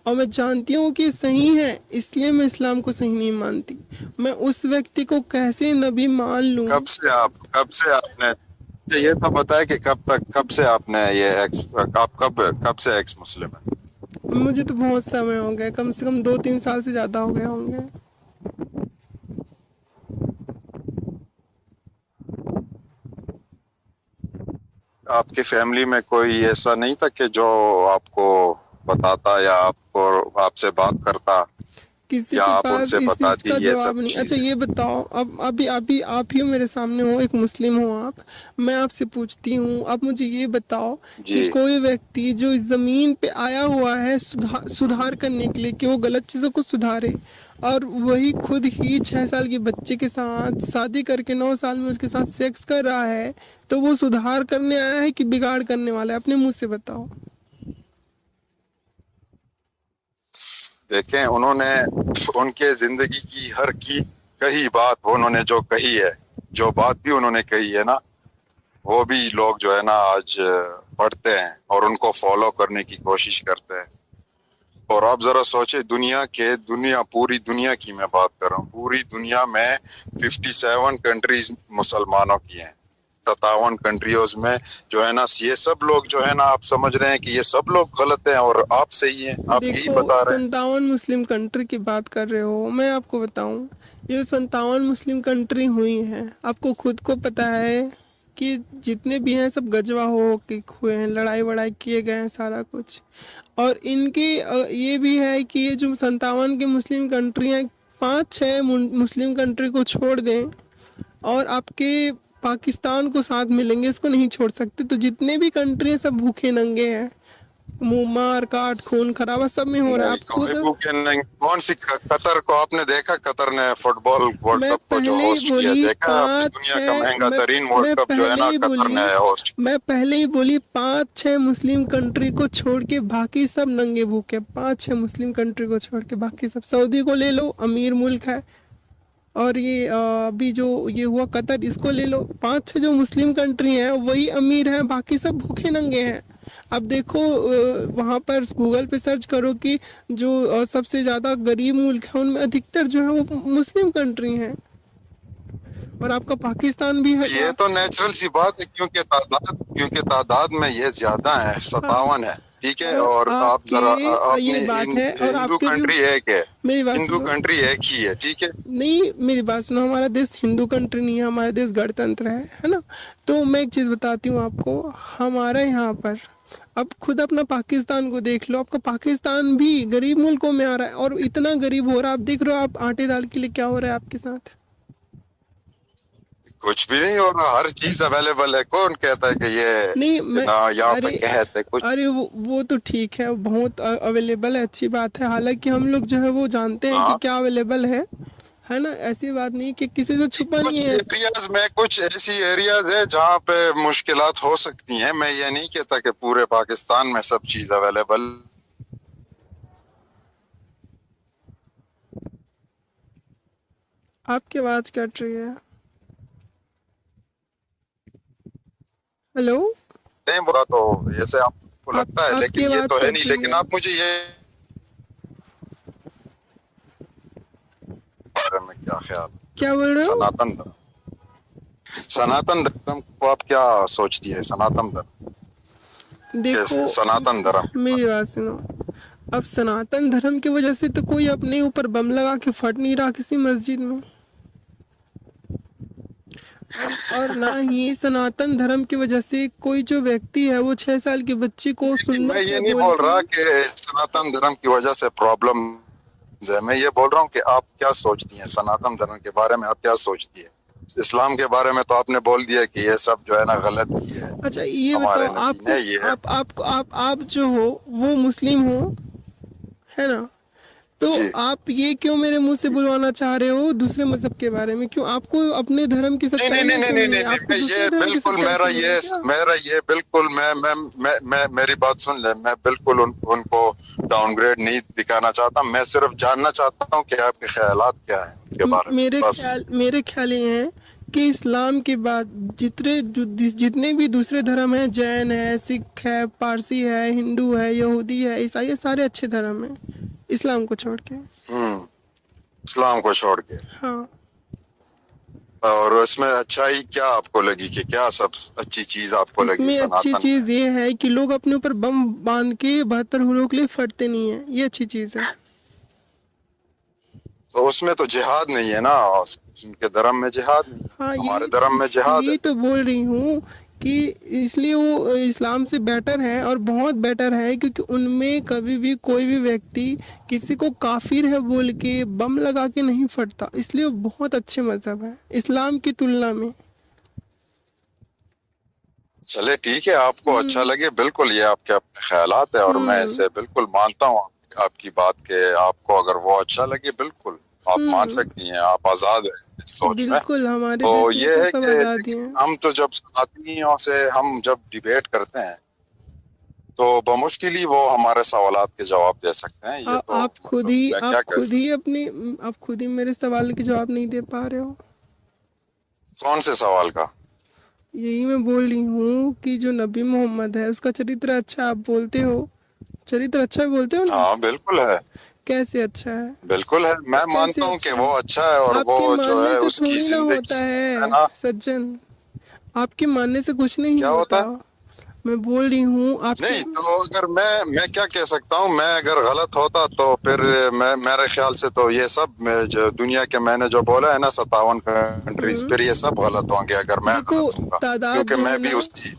Speaker 3: और मैं जानती हूँ कि सही है, इसलिए मैं इस्लाम को सही नहीं मानती। मैं उस व्यक्ति को कैसे नबी मान लूँ?
Speaker 2: कब से आपने ये तो बताया कि कब से आपने ये आप कब से एक्स मुस्लिम है?
Speaker 3: मुझे तो बहुत समय हो गया, कम से कम 2-3 साल से ज़्यादा हो गए होंगे।
Speaker 2: आपकी फैमिली में कोई ऐसा नहीं था कि जो आपको बताता या आपसे बात करता
Speaker 3: किसी
Speaker 2: या
Speaker 3: के
Speaker 2: आप
Speaker 3: पास
Speaker 2: उनसे
Speaker 3: इस चीज़
Speaker 2: बताती
Speaker 3: का
Speaker 2: ये सब
Speaker 3: जवाब नहीं। अच्छा
Speaker 2: चीजें?
Speaker 3: ये बताओ, अब अभी आप ही मेरे सामने हो, एक मुस्लिम हो आप, मैं आपसे पूछती हूँ, आप मुझे ये बताओ कि
Speaker 2: जी।
Speaker 3: कोई व्यक्ति जो इस ज़मीन पे आया हुआ है सुधार करने के लिए, कि वो गलत चीज़ों को सुधारे, और वही खुद ही 6 साल के बच्चे के साथ शादी करके 9 साल में उसके साथ सेक्स कर रहा है, तो वो सुधार करने आया है कि बिगाड़ करने वाला है? अपने मुँह से बताओ।
Speaker 2: देखें, उन्होंने उनके जिंदगी की हर की कही बात उन्होंने जो कही है, जो बात भी उन्होंने कही है ना, वो भी लोग जो है ना आज पढ़ते हैं और उनको फॉलो करने की कोशिश करते हैं। और आप जरा सोचे, पूरी दुनिया की मैं बात कर रहा हूँ, पूरी दुनिया में 57 कंट्रीज मुसलमानों की हैं, 57 कंट्रियों में जो है ना, ये सब लोग जो है ना, आप समझ रहे हैं कि ये सब लोग गलत हैं और आप सही हैं, आप यही
Speaker 3: देखो,
Speaker 2: बता रहे हैं।
Speaker 3: 57 मुस्लिम कंट्री की बात कर रहे हो, मैं आपको बताऊं, ये 57 मुस्लिम कंट्री हुई हैं, आपको खुद को पता है कि जितने भी हैं सब गजवा हो के हुए हैं, लड़ाई वड़ाई किए गए हैं, सारा कुछ। और इनके ये भी है कि ये जो 57 के मुस्लिम कंट्री हैं, 5-6 मुस्लिम कंट्री को छोड़ दें और आपके पाकिस्तान को साथ मिलेंगे, इसको नहीं छोड़ सकते। तो जितने भी कंट्री हैं सब भूखे नंगे हैं, मुंह मार काट खून खराबा सब में हो रहा है। आप खुद,
Speaker 2: कौन सी कतर को आपने देखा? कतर ने फुटबॉल वर्ल्ड
Speaker 3: मैं
Speaker 2: कप को जो
Speaker 3: पहले ही
Speaker 2: होस्ट किया,
Speaker 3: बोली
Speaker 2: देखा आपने? दुनिया का महंगा तरीन वर्ल्ड कप जो है ना, कतर ने होस्ट।
Speaker 3: मैं पहले ही बोली 5-6 मुस्लिम कंट्री को छोड़ के बाकी सब नंगे भूखे, 5-6 मुस्लिम कंट्री को छोड़ के बाकी सब। सऊदी को ले लो, अमीर मुल्क है, और ये अभी जो ये हुआ कतर, इसको ले लो, 5-6 जो मुस्लिम कंट्री हैं वही अमीर हैं, बाकी सब भूखे नंगे हैं। अब देखो वहाँ पर गूगल पे सर्च करो कि जो सबसे ज़्यादा गरीब मुल्क है उनमें अधिकतर जो है वो मुस्लिम कंट्री हैं, और आपका पाकिस्तान भी है।
Speaker 2: ये तो नेचुरल सी बात है, क्योंकि तादाद में ये ज्यादा है,
Speaker 3: हाँ,
Speaker 2: 57 है, ठीक है।
Speaker 3: और
Speaker 2: और आप जरा
Speaker 3: आपके ये
Speaker 2: अपनी
Speaker 3: बात है, और
Speaker 2: हिंदू
Speaker 3: आपके जो
Speaker 2: कंट्री एक है,
Speaker 3: मेरी बात
Speaker 2: हिंदू
Speaker 3: सुनो,
Speaker 2: कंट्री एक ही है, ठीक है।
Speaker 3: नहीं मेरी बात सुनो, हमारा देश हिंदू कंट्री नहीं है, हमारा देश गणतंत्र है ना। तो मैं एक चीज़ बताती हूँ आपको, हमारे यहाँ पर अब खुद अपना पाकिस्तान को देख लो, आपका पाकिस्तान भी गरीब मुल्कों में आ रहा है, और इतना गरीब हो रहा है, आप देख रहे हो आप आटे दाल के लिए क्या हो रहा है आपके साथ।
Speaker 2: कुछ भी नहीं हो रहा, हर चीज अवेलेबल है। कौन कहता है कि ये
Speaker 3: नहीं मैं
Speaker 2: ना यहाँ पे
Speaker 3: अरे
Speaker 2: कहते कुछ।
Speaker 3: अरे वो तो ठीक है, बहुत अवेलेबल है, अच्छी बात है। हालांकि हम लोग जो है वो जानते हैं कि
Speaker 2: हाँ,
Speaker 3: क्या अवेलेबल है ना। ऐसी बात नहीं कि किसी से छुपा नहीं
Speaker 2: कुछ
Speaker 3: है।
Speaker 2: एरियाज में, कुछ ऐसी एरियाज है जहाँ पे मुश्किलात हो सकती हैं। मैं ये नहीं कहता कि पूरे पाकिस्तान में सब चीज अवेलेबल।
Speaker 3: आपकी आवाज़ कट रही है। हेलो,
Speaker 2: नहीं बोला तो ऐसे आपको लगता है,
Speaker 3: आपकी
Speaker 2: लेकिन ये
Speaker 3: आवाज़
Speaker 2: तो है
Speaker 3: कट
Speaker 2: नहीं।
Speaker 3: रही
Speaker 2: लेकिन
Speaker 3: है।
Speaker 2: आप मुझे ये बारे में क्या ख्याल,
Speaker 3: क्या बोल रहे हो?
Speaker 2: सनातन धर्म, सनातन धर्म को आप क्या सोचती है? सनातन धर्म,
Speaker 3: देखो
Speaker 2: सनातन धर्म।
Speaker 3: मेरी बात सुनो, अब सनातन धर्म की वजह से तो कोई अपने ऊपर बम लगा के फट नहीं रहा किसी मस्जिद में, और ना ही सनातन धर्म की वजह से कोई जो व्यक्ति है वो 6 साल की बच्ची को
Speaker 2: मैं
Speaker 3: सुन्नत
Speaker 2: ये
Speaker 3: है
Speaker 2: नहीं
Speaker 3: बोल
Speaker 2: बोल
Speaker 3: के।
Speaker 2: रहा कि सनातन धर्म की वजह से प्रॉब्लम है। मैं ये बोल रहा हूँ कि आप क्या सोचती हैं सनातन धर्म के बारे में? आप क्या सोचती है? इस्लाम के बारे में तो आपने बोल दिया कि ये सब जो है ना गलत किया है
Speaker 3: अच्छा ये
Speaker 2: हमारे
Speaker 3: बताओ,
Speaker 2: नबी
Speaker 3: आपको
Speaker 2: ने। ये है
Speaker 3: आप जो हो वो मुस्लिम हो, है ना। तो
Speaker 2: जी।
Speaker 3: आप ये क्यों मेरे मुंह से बुलवाना चाह रहे हो दूसरे मजहब के बारे में? क्यों आपको अपने धर्म की
Speaker 2: नहीं
Speaker 3: सच्चाई
Speaker 2: नहीं नहीं
Speaker 3: नहीं
Speaker 2: नहीं
Speaker 3: सुननी
Speaker 2: नहीं
Speaker 3: है?
Speaker 2: नहीं,
Speaker 3: आपको
Speaker 2: मैं
Speaker 3: दूसरे
Speaker 2: ये
Speaker 3: धर्म की
Speaker 2: बिल्कुल
Speaker 3: सच्चाई सुननी है क्या?
Speaker 2: मेरा ये बिल्कुल मैं मेरी बात सुन ले। मैं बिल्कुल उनको डाउनग्रेड नहीं दिखाना चाहता। मैं सिर्फ जानना चाहता हूँ कि आपके ख्यालात क्या हैं उनके बारे में, बस।
Speaker 3: मेरे ख्याल ये हैं कि इस्लाम के बाद जितने भी दूसरे धर्म हैं, जैन है, सिख है, पारसी है, हिंदू है, यहूदी है, ईसाई है, सारे अच्छे धर्म हैं इस्लाम को छोड़ के।
Speaker 2: इस्लाम को छोड़ के।
Speaker 3: हाँ,
Speaker 2: और उसमें अच्छाई क्या आपको लगी, कि क्या सब अच्छी चीज आपको लगी
Speaker 3: इसमें अच्छी
Speaker 2: सनातन
Speaker 3: चीज
Speaker 2: में?
Speaker 3: ये है कि लोग अपने ऊपर बम बांध के 72 हुरों के लिए फटते नहीं है, ये अच्छी चीज है।
Speaker 2: तो उसमें तो जिहाद नहीं है ना, उनके धर्म में जिहाद नहीं है।
Speaker 3: हाँ,
Speaker 2: हमारे धर्म में जिहाद है।
Speaker 3: ये तो बोल रही हूँ कि इसलिए वो इस्लाम से बेटर है, और बहुत बेटर है, क्योंकि उनमें कभी भी कोई भी व्यक्ति किसी को काफिर है बोल के बम लगा के नहीं फटता, इसलिए वो बहुत अच्छे मजहब है इस्लाम की तुलना में।
Speaker 2: चले ठीक है, आपको अच्छा लगे, बिल्कुल ये आपके अपने ख्यालात है, और मैं इसे बिल्कुल मानता हूँ आपकी बात के। आपको अगर वो अच्छा लगे, बिल्कुल आप मान सकती हैं, आप आजाद है इस सोच में।
Speaker 3: बिल्कुल हमारे
Speaker 2: तो
Speaker 3: देश में
Speaker 2: ये
Speaker 3: तो
Speaker 2: है
Speaker 3: सब
Speaker 2: कि
Speaker 3: आज़ादी हैं।
Speaker 2: हम तो जब सनातनियों से हम जब डिबेट करते हैं तो बमुश्किल ही वो हमारे सवालात के जवाब दे सकते हैं। ये तो
Speaker 3: आप खुद ही
Speaker 2: मैं क्या कह
Speaker 3: आप खुद ही मेरे सवाल के जवाब नहीं दे पा रहे हो।
Speaker 2: कौन से सवाल का?
Speaker 3: यही मैं बोल रही हूँ कि जो नबी मोहम्मद है उसका चरित्र अच्छा, आप बोलते हो चरित्र अच्छा बोलते हो ना?
Speaker 2: हाँ बिल्कुल है,
Speaker 3: कैसे अच्छा है?
Speaker 2: बिल्कुल है। मैं
Speaker 3: कैसे
Speaker 2: मानता हूँ कि
Speaker 3: अच्छा
Speaker 2: वो
Speaker 3: है?
Speaker 2: अच्छा है, और
Speaker 3: आपके
Speaker 2: वो जो
Speaker 3: मानने
Speaker 2: है
Speaker 3: से
Speaker 2: उसकी
Speaker 3: थोड़ी ना होता
Speaker 2: जिंदगी है
Speaker 3: है
Speaker 2: ना।
Speaker 3: सज्जन, आपके मानने से कुछ नहीं
Speaker 2: क्या होता
Speaker 3: होता।
Speaker 2: है?
Speaker 3: मैं बोल रही हूँ आपके
Speaker 2: नहीं तो अगर मैं क्या कह सकता हूँ, मैं अगर गलत होता तो फिर मैं, मेरे ख्याल से तो ये सब जो दुनिया के मैंने जो बोला है ना 57 कंट्रीज, फिर ये सब गलत होंगे अगर मैं
Speaker 3: देखो
Speaker 2: गलत हूँगा,
Speaker 3: तादाद
Speaker 2: क्योंकि
Speaker 3: जो
Speaker 2: मैं
Speaker 3: है
Speaker 2: भी
Speaker 3: ना,
Speaker 2: उसी।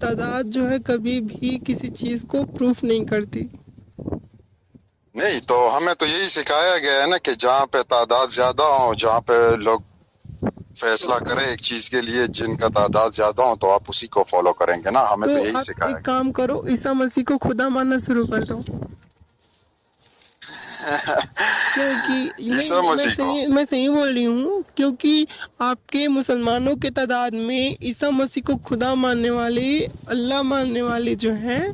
Speaker 3: तादाद जो है कभी भी किसी चीज को प्रूफ नहीं करती।
Speaker 2: नहीं तो हमें तो यही सिखाया गया है ना कि जहाँ पे तादाद ज्यादा हो, जहाँ पे लोग फैसला करें एक चीज के लिए, जिनका तादाद ज्यादा हो, तो आप उसी को फॉलो करेंगे ना। हमें तो यही
Speaker 3: आप
Speaker 2: सिखाया
Speaker 3: एक काम करो, ईसा मसीह को खुदा मानना शुरू कर दो। क्योंकि
Speaker 2: ईसा मसीह को।
Speaker 3: मैं सही बोल रही हूँ, क्योंकि आपके मुसलमानों के तादाद में ईसा मसीह को खुदा मानने वाले, अल्लाह मानने वाले जो हैं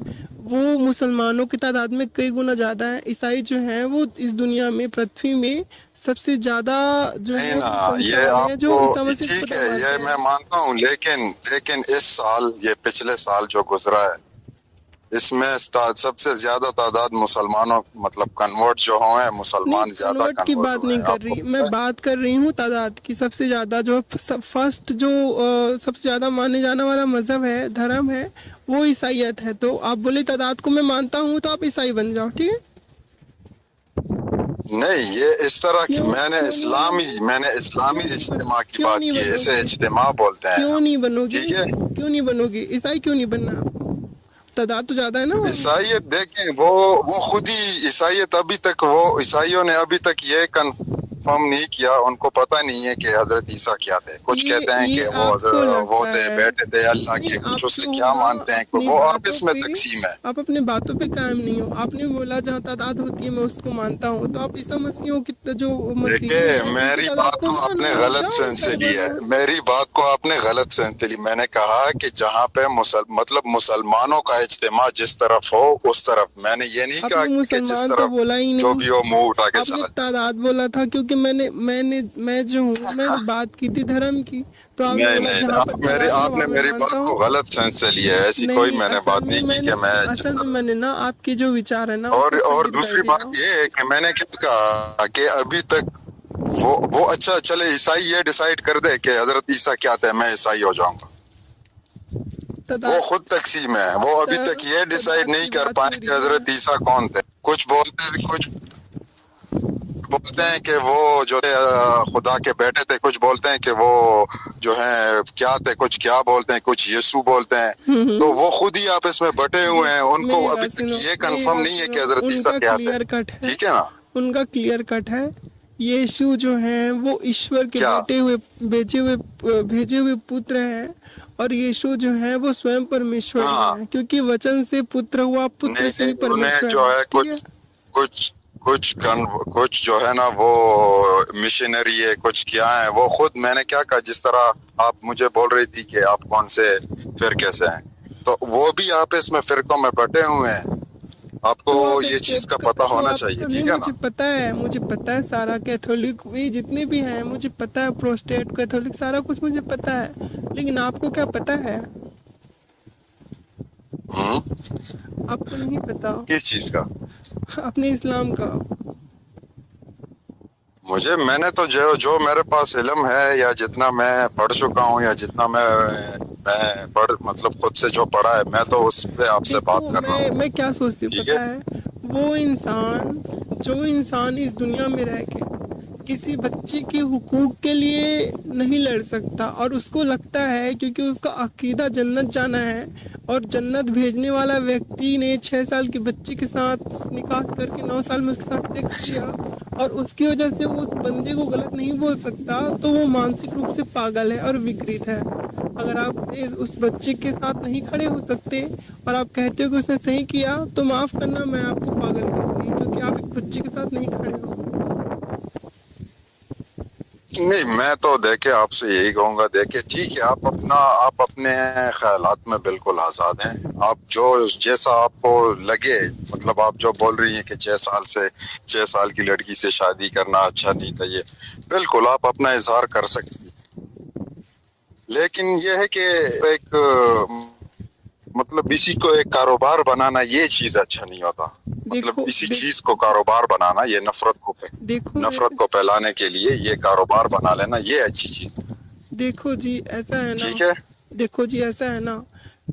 Speaker 3: वो मुसलमानों की तादाद में कई गुना ज़्यादा है। ईसाई जो हैं वो इस दुनिया में, पृथ्वी में सबसे ज़्यादा जो
Speaker 2: नहीं
Speaker 3: है
Speaker 2: ना, ये
Speaker 3: संख्या है जो ईसा
Speaker 2: आपको
Speaker 3: मसीह को
Speaker 2: ठीक
Speaker 3: खुदा
Speaker 2: है,
Speaker 3: मानते
Speaker 2: ये
Speaker 3: हैं।
Speaker 2: मैं मानता हूँ, लेकिन लेकिन इस साल, ये पिछले साल जो गुजरा है, इसमें सबसे ज्यादा तादाद मुसलमानों मतलब कन्वर्ट जो हुए हैं, मुसलमान
Speaker 3: नहीं,
Speaker 2: ज्यादा
Speaker 3: कन्वर्ट की बात
Speaker 2: कन्वर्ट हुए
Speaker 3: नहीं
Speaker 2: हैं।
Speaker 3: कर
Speaker 2: आपको
Speaker 3: रही,
Speaker 2: पता
Speaker 3: मैं
Speaker 2: है?
Speaker 3: बात कर रही हूँ तादाद की। सबसे ज़्यादा जो फर्स्ट जो सबसे ज़्यादा माने जाने वाला मज़हब है, धर्म है, वो ईसाईयत है। तो आप बोले तादाद को मैं मानता हूँ, तो आप ईसाई बन जाओ, ठीक है?
Speaker 2: नहीं, ये इस तरह की
Speaker 3: क्यों
Speaker 2: मैंने
Speaker 3: क्यों नहीं बनोगे?
Speaker 2: इस्लामी इज्तिमा की
Speaker 3: क्यों
Speaker 2: बात
Speaker 3: नहीं
Speaker 2: की है। इसे
Speaker 3: बनोगे?
Speaker 2: इज्तिमा बोलते हैं
Speaker 3: क्यों
Speaker 2: हम।
Speaker 3: नहीं बनोगे?
Speaker 2: ठीक है,
Speaker 3: क्यों नहीं बनोगे? ईसाई क्यों नहीं बनना आपको? तादाद तो ज़्यादा है ना।
Speaker 2: ईसाइयत देखें, वो खुद ही ईसाइयत अभी तक, वो ईसाइयों ने अभी तक ये कंफर्म नहीं किया, उनको पता नहीं है कि हजरत ईसा क्या थे। कुछ कहते हैं कि
Speaker 3: ये
Speaker 2: वो
Speaker 3: आपको
Speaker 2: वो
Speaker 3: लगता
Speaker 2: थे,
Speaker 3: है।
Speaker 2: बेटे थे अल्लाह
Speaker 3: नहीं,
Speaker 2: के, कुछ
Speaker 3: आप
Speaker 2: उसे
Speaker 3: क्यों
Speaker 2: क्या
Speaker 3: ना
Speaker 2: मानते हैं,
Speaker 3: अपनी
Speaker 2: वो
Speaker 3: बातों
Speaker 2: आपस में
Speaker 3: पे,
Speaker 2: तकसीम है।
Speaker 3: आप अपने बातों पे कायम नहीं हो। आपने बोला जहाँ तादाद होती है मैं उसको मानता हूँ, तो आप ईसा मसीहों की जो मसीही
Speaker 2: देखिए,
Speaker 3: हैं उनकी
Speaker 2: मेरी
Speaker 3: तादाद
Speaker 2: बात
Speaker 3: को
Speaker 2: को आपने
Speaker 3: मानो,
Speaker 2: गलत
Speaker 3: जाओ
Speaker 2: सेंस से
Speaker 3: ईसाई
Speaker 2: लिया
Speaker 3: बनो।
Speaker 2: है। मेरी बात को आपने गलत सेंस से ली। मैंने कहा कि जहाँ पे मतलब मुसलमानों का इज्तिमा जिस तरफ हो उस तरफ। मैंने ये नहीं कहा
Speaker 3: आपने
Speaker 2: कि जिस
Speaker 3: मुसलमान तो
Speaker 2: तरफ
Speaker 3: बोला ही
Speaker 2: जो
Speaker 3: नहीं,
Speaker 2: भी हो मुंह उठा के
Speaker 3: आपने
Speaker 2: चला।
Speaker 3: तादाद बोला था। क्योंकि मैं जो हूँ, मैंने बात की थी धर्म की, तो आपने
Speaker 2: नहीं
Speaker 3: बोला
Speaker 2: नहीं,
Speaker 3: जहाँ पर तादाद है
Speaker 2: आपने
Speaker 3: वहाँ मैं
Speaker 2: मेरी बात
Speaker 3: मानता
Speaker 2: को
Speaker 3: हूँ।
Speaker 2: गलत सेंस से लिया है। ऐसी कोई
Speaker 3: नहीं,
Speaker 2: मैंने बात नहीं की कि मैं जिस
Speaker 3: असल में
Speaker 2: तरफ।
Speaker 3: मैंने ना आपके जो विचार है ना उसको
Speaker 2: और
Speaker 3: खंडित कर
Speaker 2: दूसरी
Speaker 3: दिया।
Speaker 2: बात ये है कि मैंने क्या कहा कि अभी तक वो अच्छा चले, ईसाई ये डिसाइड कर दे कि हजरत ईसा क्या थे, मैं ईसाई हो जाऊंगा। वो
Speaker 3: तादाद
Speaker 2: खुद तकसीम है। वो अभी तक ये डिसाइड
Speaker 3: तादाद
Speaker 2: नहीं
Speaker 3: की
Speaker 2: कर
Speaker 3: बात
Speaker 2: पाए
Speaker 3: हो रही
Speaker 2: कि
Speaker 3: है।
Speaker 2: हजरत ईसा कौन थे। कुछ बोलते हैं कि वो जो थे खुदा के बेटे थे, कुछ बोलते हैं कि वो जो है क्या थे, कुछ क्या बोलते हैं, कुछ यीशु बोलते हैं। तो वो खुद ही आपस में बटे हुए हैं। उनको
Speaker 3: मेरी
Speaker 2: अभी
Speaker 3: बात
Speaker 2: तक
Speaker 3: सुनो,
Speaker 2: ये
Speaker 3: मेरी
Speaker 2: कंफर्म
Speaker 3: बात
Speaker 2: नहीं है
Speaker 3: सुनो।
Speaker 2: कि हजरत ईसा
Speaker 3: उनका
Speaker 2: क्या थे।
Speaker 3: क्लियर कट है,
Speaker 2: ठीक है ना?
Speaker 3: उनका क्लियर कट है। यीशु जो हैं वो ईश्वर के
Speaker 2: क्या?
Speaker 3: भेजे हुए पुत्र हैं, और यीशु जो है वो स्वयं परमेश्वर ही
Speaker 2: हाँ,
Speaker 3: है, क्योंकि वचन से पुत्र हुआ, पुत्र
Speaker 2: नहीं
Speaker 3: से
Speaker 2: नहीं,
Speaker 3: ही
Speaker 2: उन्हें
Speaker 3: परमेश्वर
Speaker 2: जो
Speaker 3: है,
Speaker 2: है
Speaker 3: ठीक है?
Speaker 2: कुछ कुछ जो है ना वो मिशनरी है, कुछ क्या है वो खुद। मैंने क्या कहा, जिस तरह आप मुझे बोल रही थी कि आप कौन से फिरके से हैं, तो वो भी आप इसमें फिरकों में बटे हुए हैं। आपको
Speaker 3: तो आप
Speaker 2: ये चीज का
Speaker 3: एक्सेप्ट
Speaker 2: पता
Speaker 3: तो
Speaker 2: होना
Speaker 3: आप
Speaker 2: चाहिए।
Speaker 3: नहीं,
Speaker 2: ठीक है ना?
Speaker 3: मुझे पता है सारा कैथोलिक भी जितने भी हैं मुझे पता है, प्रोस्टेट कैथोलिक सारा कुछ मुझे पता है। लेकिन आपको क्या पता है? आपको नहीं पता
Speaker 2: किस चीज का?
Speaker 3: अपने इस्लाम का।
Speaker 2: मैंने तो जो मेरे पास इल्म है, या जितना मैं पढ़ चुका हूँ, या जितना मैं पढ़ मतलब खुद से जो पढ़ा है, मैं तो उस पे आपसे बात
Speaker 3: देखो,
Speaker 2: कर रहा हूँ।
Speaker 3: मैं क्या सोचती हूँ
Speaker 2: ठीक
Speaker 3: पता
Speaker 2: है?
Speaker 3: है? जो इंसान इस दुनिया में रह के किसी बच्चे के हुकूक के लिए नहीं लड़ सकता, और उसको लगता है क्योंकि उसका अकीदा जन्नत जाना है, और जन्नत भेजने वाला व्यक्ति ने 6 साल के बच्चे के साथ निकाह करके 9 साल में उसके साथ सेक्स किया, और उसकी वजह से वो उस बंदे को गलत नहीं बोल सकता, तो वो मानसिक रूप से पागल है और विकृत है। अगर आप उस बच्चे के साथ नहीं खड़े हो सकते और आप कहते हो कि उसने सही किया, तो माफ़ करना, मैं आपको पागल कहूँगी, क्योंकि आप एक बच्चे के साथ नहीं खड़े हो।
Speaker 2: नहीं, मैं तो देखे आपसे यही कहूंगा, देखे ठीक है, आप अपने ख्यालात में बिल्कुल आज़ाद हैं। आप जो जैसा आपको लगे, मतलब आप जो बोल रही हैं कि 6 साल की लड़की से शादी करना अच्छा नहीं था, ये बिल्कुल आप अपना इजहार कर सकती हैं। लेकिन यह है कि एक मतलब इसी को एक कारोबार बनाना, ये चीज अच्छा नहीं होता। मतलब इसी चीज को कारोबार बनाना, ये नफरत को फैलाने के लिए ये कारोबार बना लेना, ये अच्छी चीज।
Speaker 3: देखो जी ऐसा है ना,
Speaker 2: ठीक है?
Speaker 3: देखो जी ऐसा है ना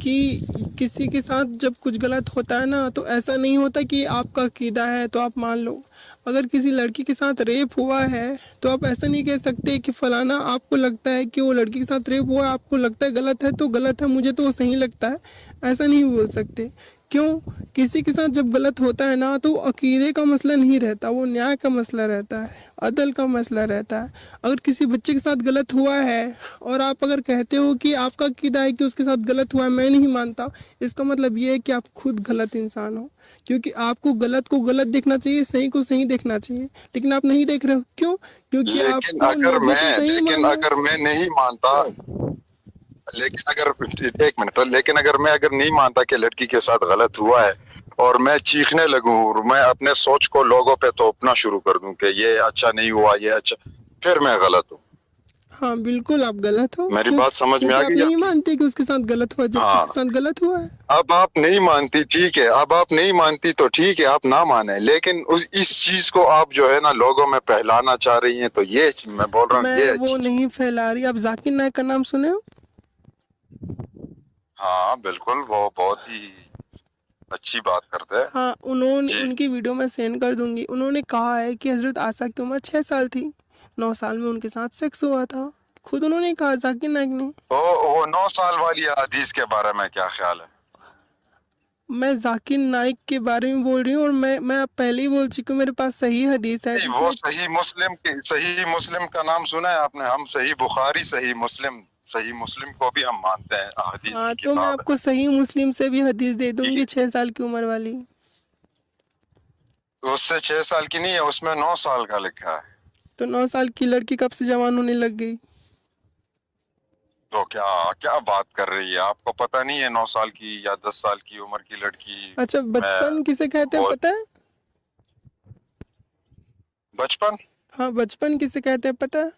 Speaker 3: कि किसी के साथ जब कुछ गलत होता है ना, तो ऐसा नहीं होता कि आपका अकीदा है तो आप मान लो। अगर किसी लड़की के साथ रेप हुआ है, तो आप ऐसा नहीं कह सकते कि फलाना, आपको लगता है कि वो लड़की के साथ रेप हुआ, आपको लगता है गलत है तो गलत है, मुझे तो वो सही लगता है, ऐसा नहीं बोल सकते। क्यों? किसी के साथ जब गलत होता है ना, तो अकीदे का मसला नहीं रहता, वो न्याय का मसला रहता है, अदल का मसला रहता है। अगर किसी बच्चे के साथ गलत हुआ है और आप अगर कहते हो कि आपका अकीदा है कि उसके साथ गलत हुआ है, मैं नहीं मानता, इसका मतलब ये है कि आप खुद गलत इंसान हो। क्योंकि आपको गलत को गलत देखना चाहिए, सही को सही देखना चाहिए, लेकिन आप नहीं देख रहे हो। क्यों? क्योंकि
Speaker 2: लेकिन अगर मैं नहीं मानता, लेकिन अगर मैं नहीं मानता कि लड़की के साथ गलत हुआ है, और मैं चीखने लगूं और मैं अपने सोच को लोगों पे थोपना शुरू कर दूं कि ये अच्छा नहीं हुआ, ये अच्छा, फिर मैं गलत हूँ।
Speaker 3: हाँ बिल्कुल आप गलत हो,
Speaker 2: मेरी बात समझ में
Speaker 3: क्योंकि
Speaker 2: आ
Speaker 3: आप
Speaker 2: गई
Speaker 3: नहीं
Speaker 2: आपकी?
Speaker 3: मानते कि उसके साथ गलत हुआ जबकि
Speaker 2: हाँ,
Speaker 3: उसके साथ गलत हुआ है।
Speaker 2: अब आप नहीं मानती, ठीक है, अब आप नहीं मानती तो ठीक है, आप ना माने, लेकिन उस इस चीज को आप जो है ना लोगों में फैलाना चाह रही हैं, तो ये मैं बोल रहा हूँ
Speaker 3: मैं
Speaker 2: ये
Speaker 3: वो
Speaker 2: अच्छी चीज।
Speaker 3: नहीं फैला रही। आप जाकिर नायक का नाम सुने हो?
Speaker 2: हाँ बिल्कुल, वो बहुत ही अच्छी बात करते हैं।
Speaker 3: हाँ, उन्होंने
Speaker 2: जी।
Speaker 3: उनकी वीडियो मैं सेंड कर दूंगी। उन्होंने कहा है कि हजरत आसा की उम्र 6 साल थी, 9 साल में उनके साथ सेक्स हुआ था। खुद उन्होंने कहा, जाकिर नायक ने।
Speaker 2: तो वो 9 साल वाली हदीस के बारे में क्या ख्याल है?
Speaker 3: मैं जाकिर नाइक के बारे में बोल रही हूँ, और मैं अब पहले ही बोल चुकी हूँ, मेरे पास सही हदीस है
Speaker 2: नहीं, वो
Speaker 3: जिसमें।
Speaker 2: सही मुस्लिम का नाम सुना है आपने? हम सही बुखारी, सही मुस्लिम को भी हम मानते हैं, हदीस
Speaker 3: हाँ,
Speaker 2: की
Speaker 3: तो मैं
Speaker 2: किताब है।
Speaker 3: आपको सही मुस्लिम से भी हदीस दे
Speaker 2: ठीक
Speaker 3: दूंगी,
Speaker 2: है,
Speaker 3: 6 साल की उम्र वाली।
Speaker 2: तो उससे 6 साल की नहीं है, उसमें 9 साल का लिखा है।
Speaker 3: तो 9 साल की लड़की कब से जवान होने लग गई?
Speaker 2: तो क्या क्या बात कर रही है? आपको पता नहीं है 9 साल की या 10 साल की उम्र की लड़की
Speaker 3: अच्छा,
Speaker 2: में
Speaker 3: बचपन किसे कहते हैं
Speaker 2: वो
Speaker 3: पता है?
Speaker 2: बचपन?
Speaker 3: हाँ, बचपन किसे कहते हैं पता है?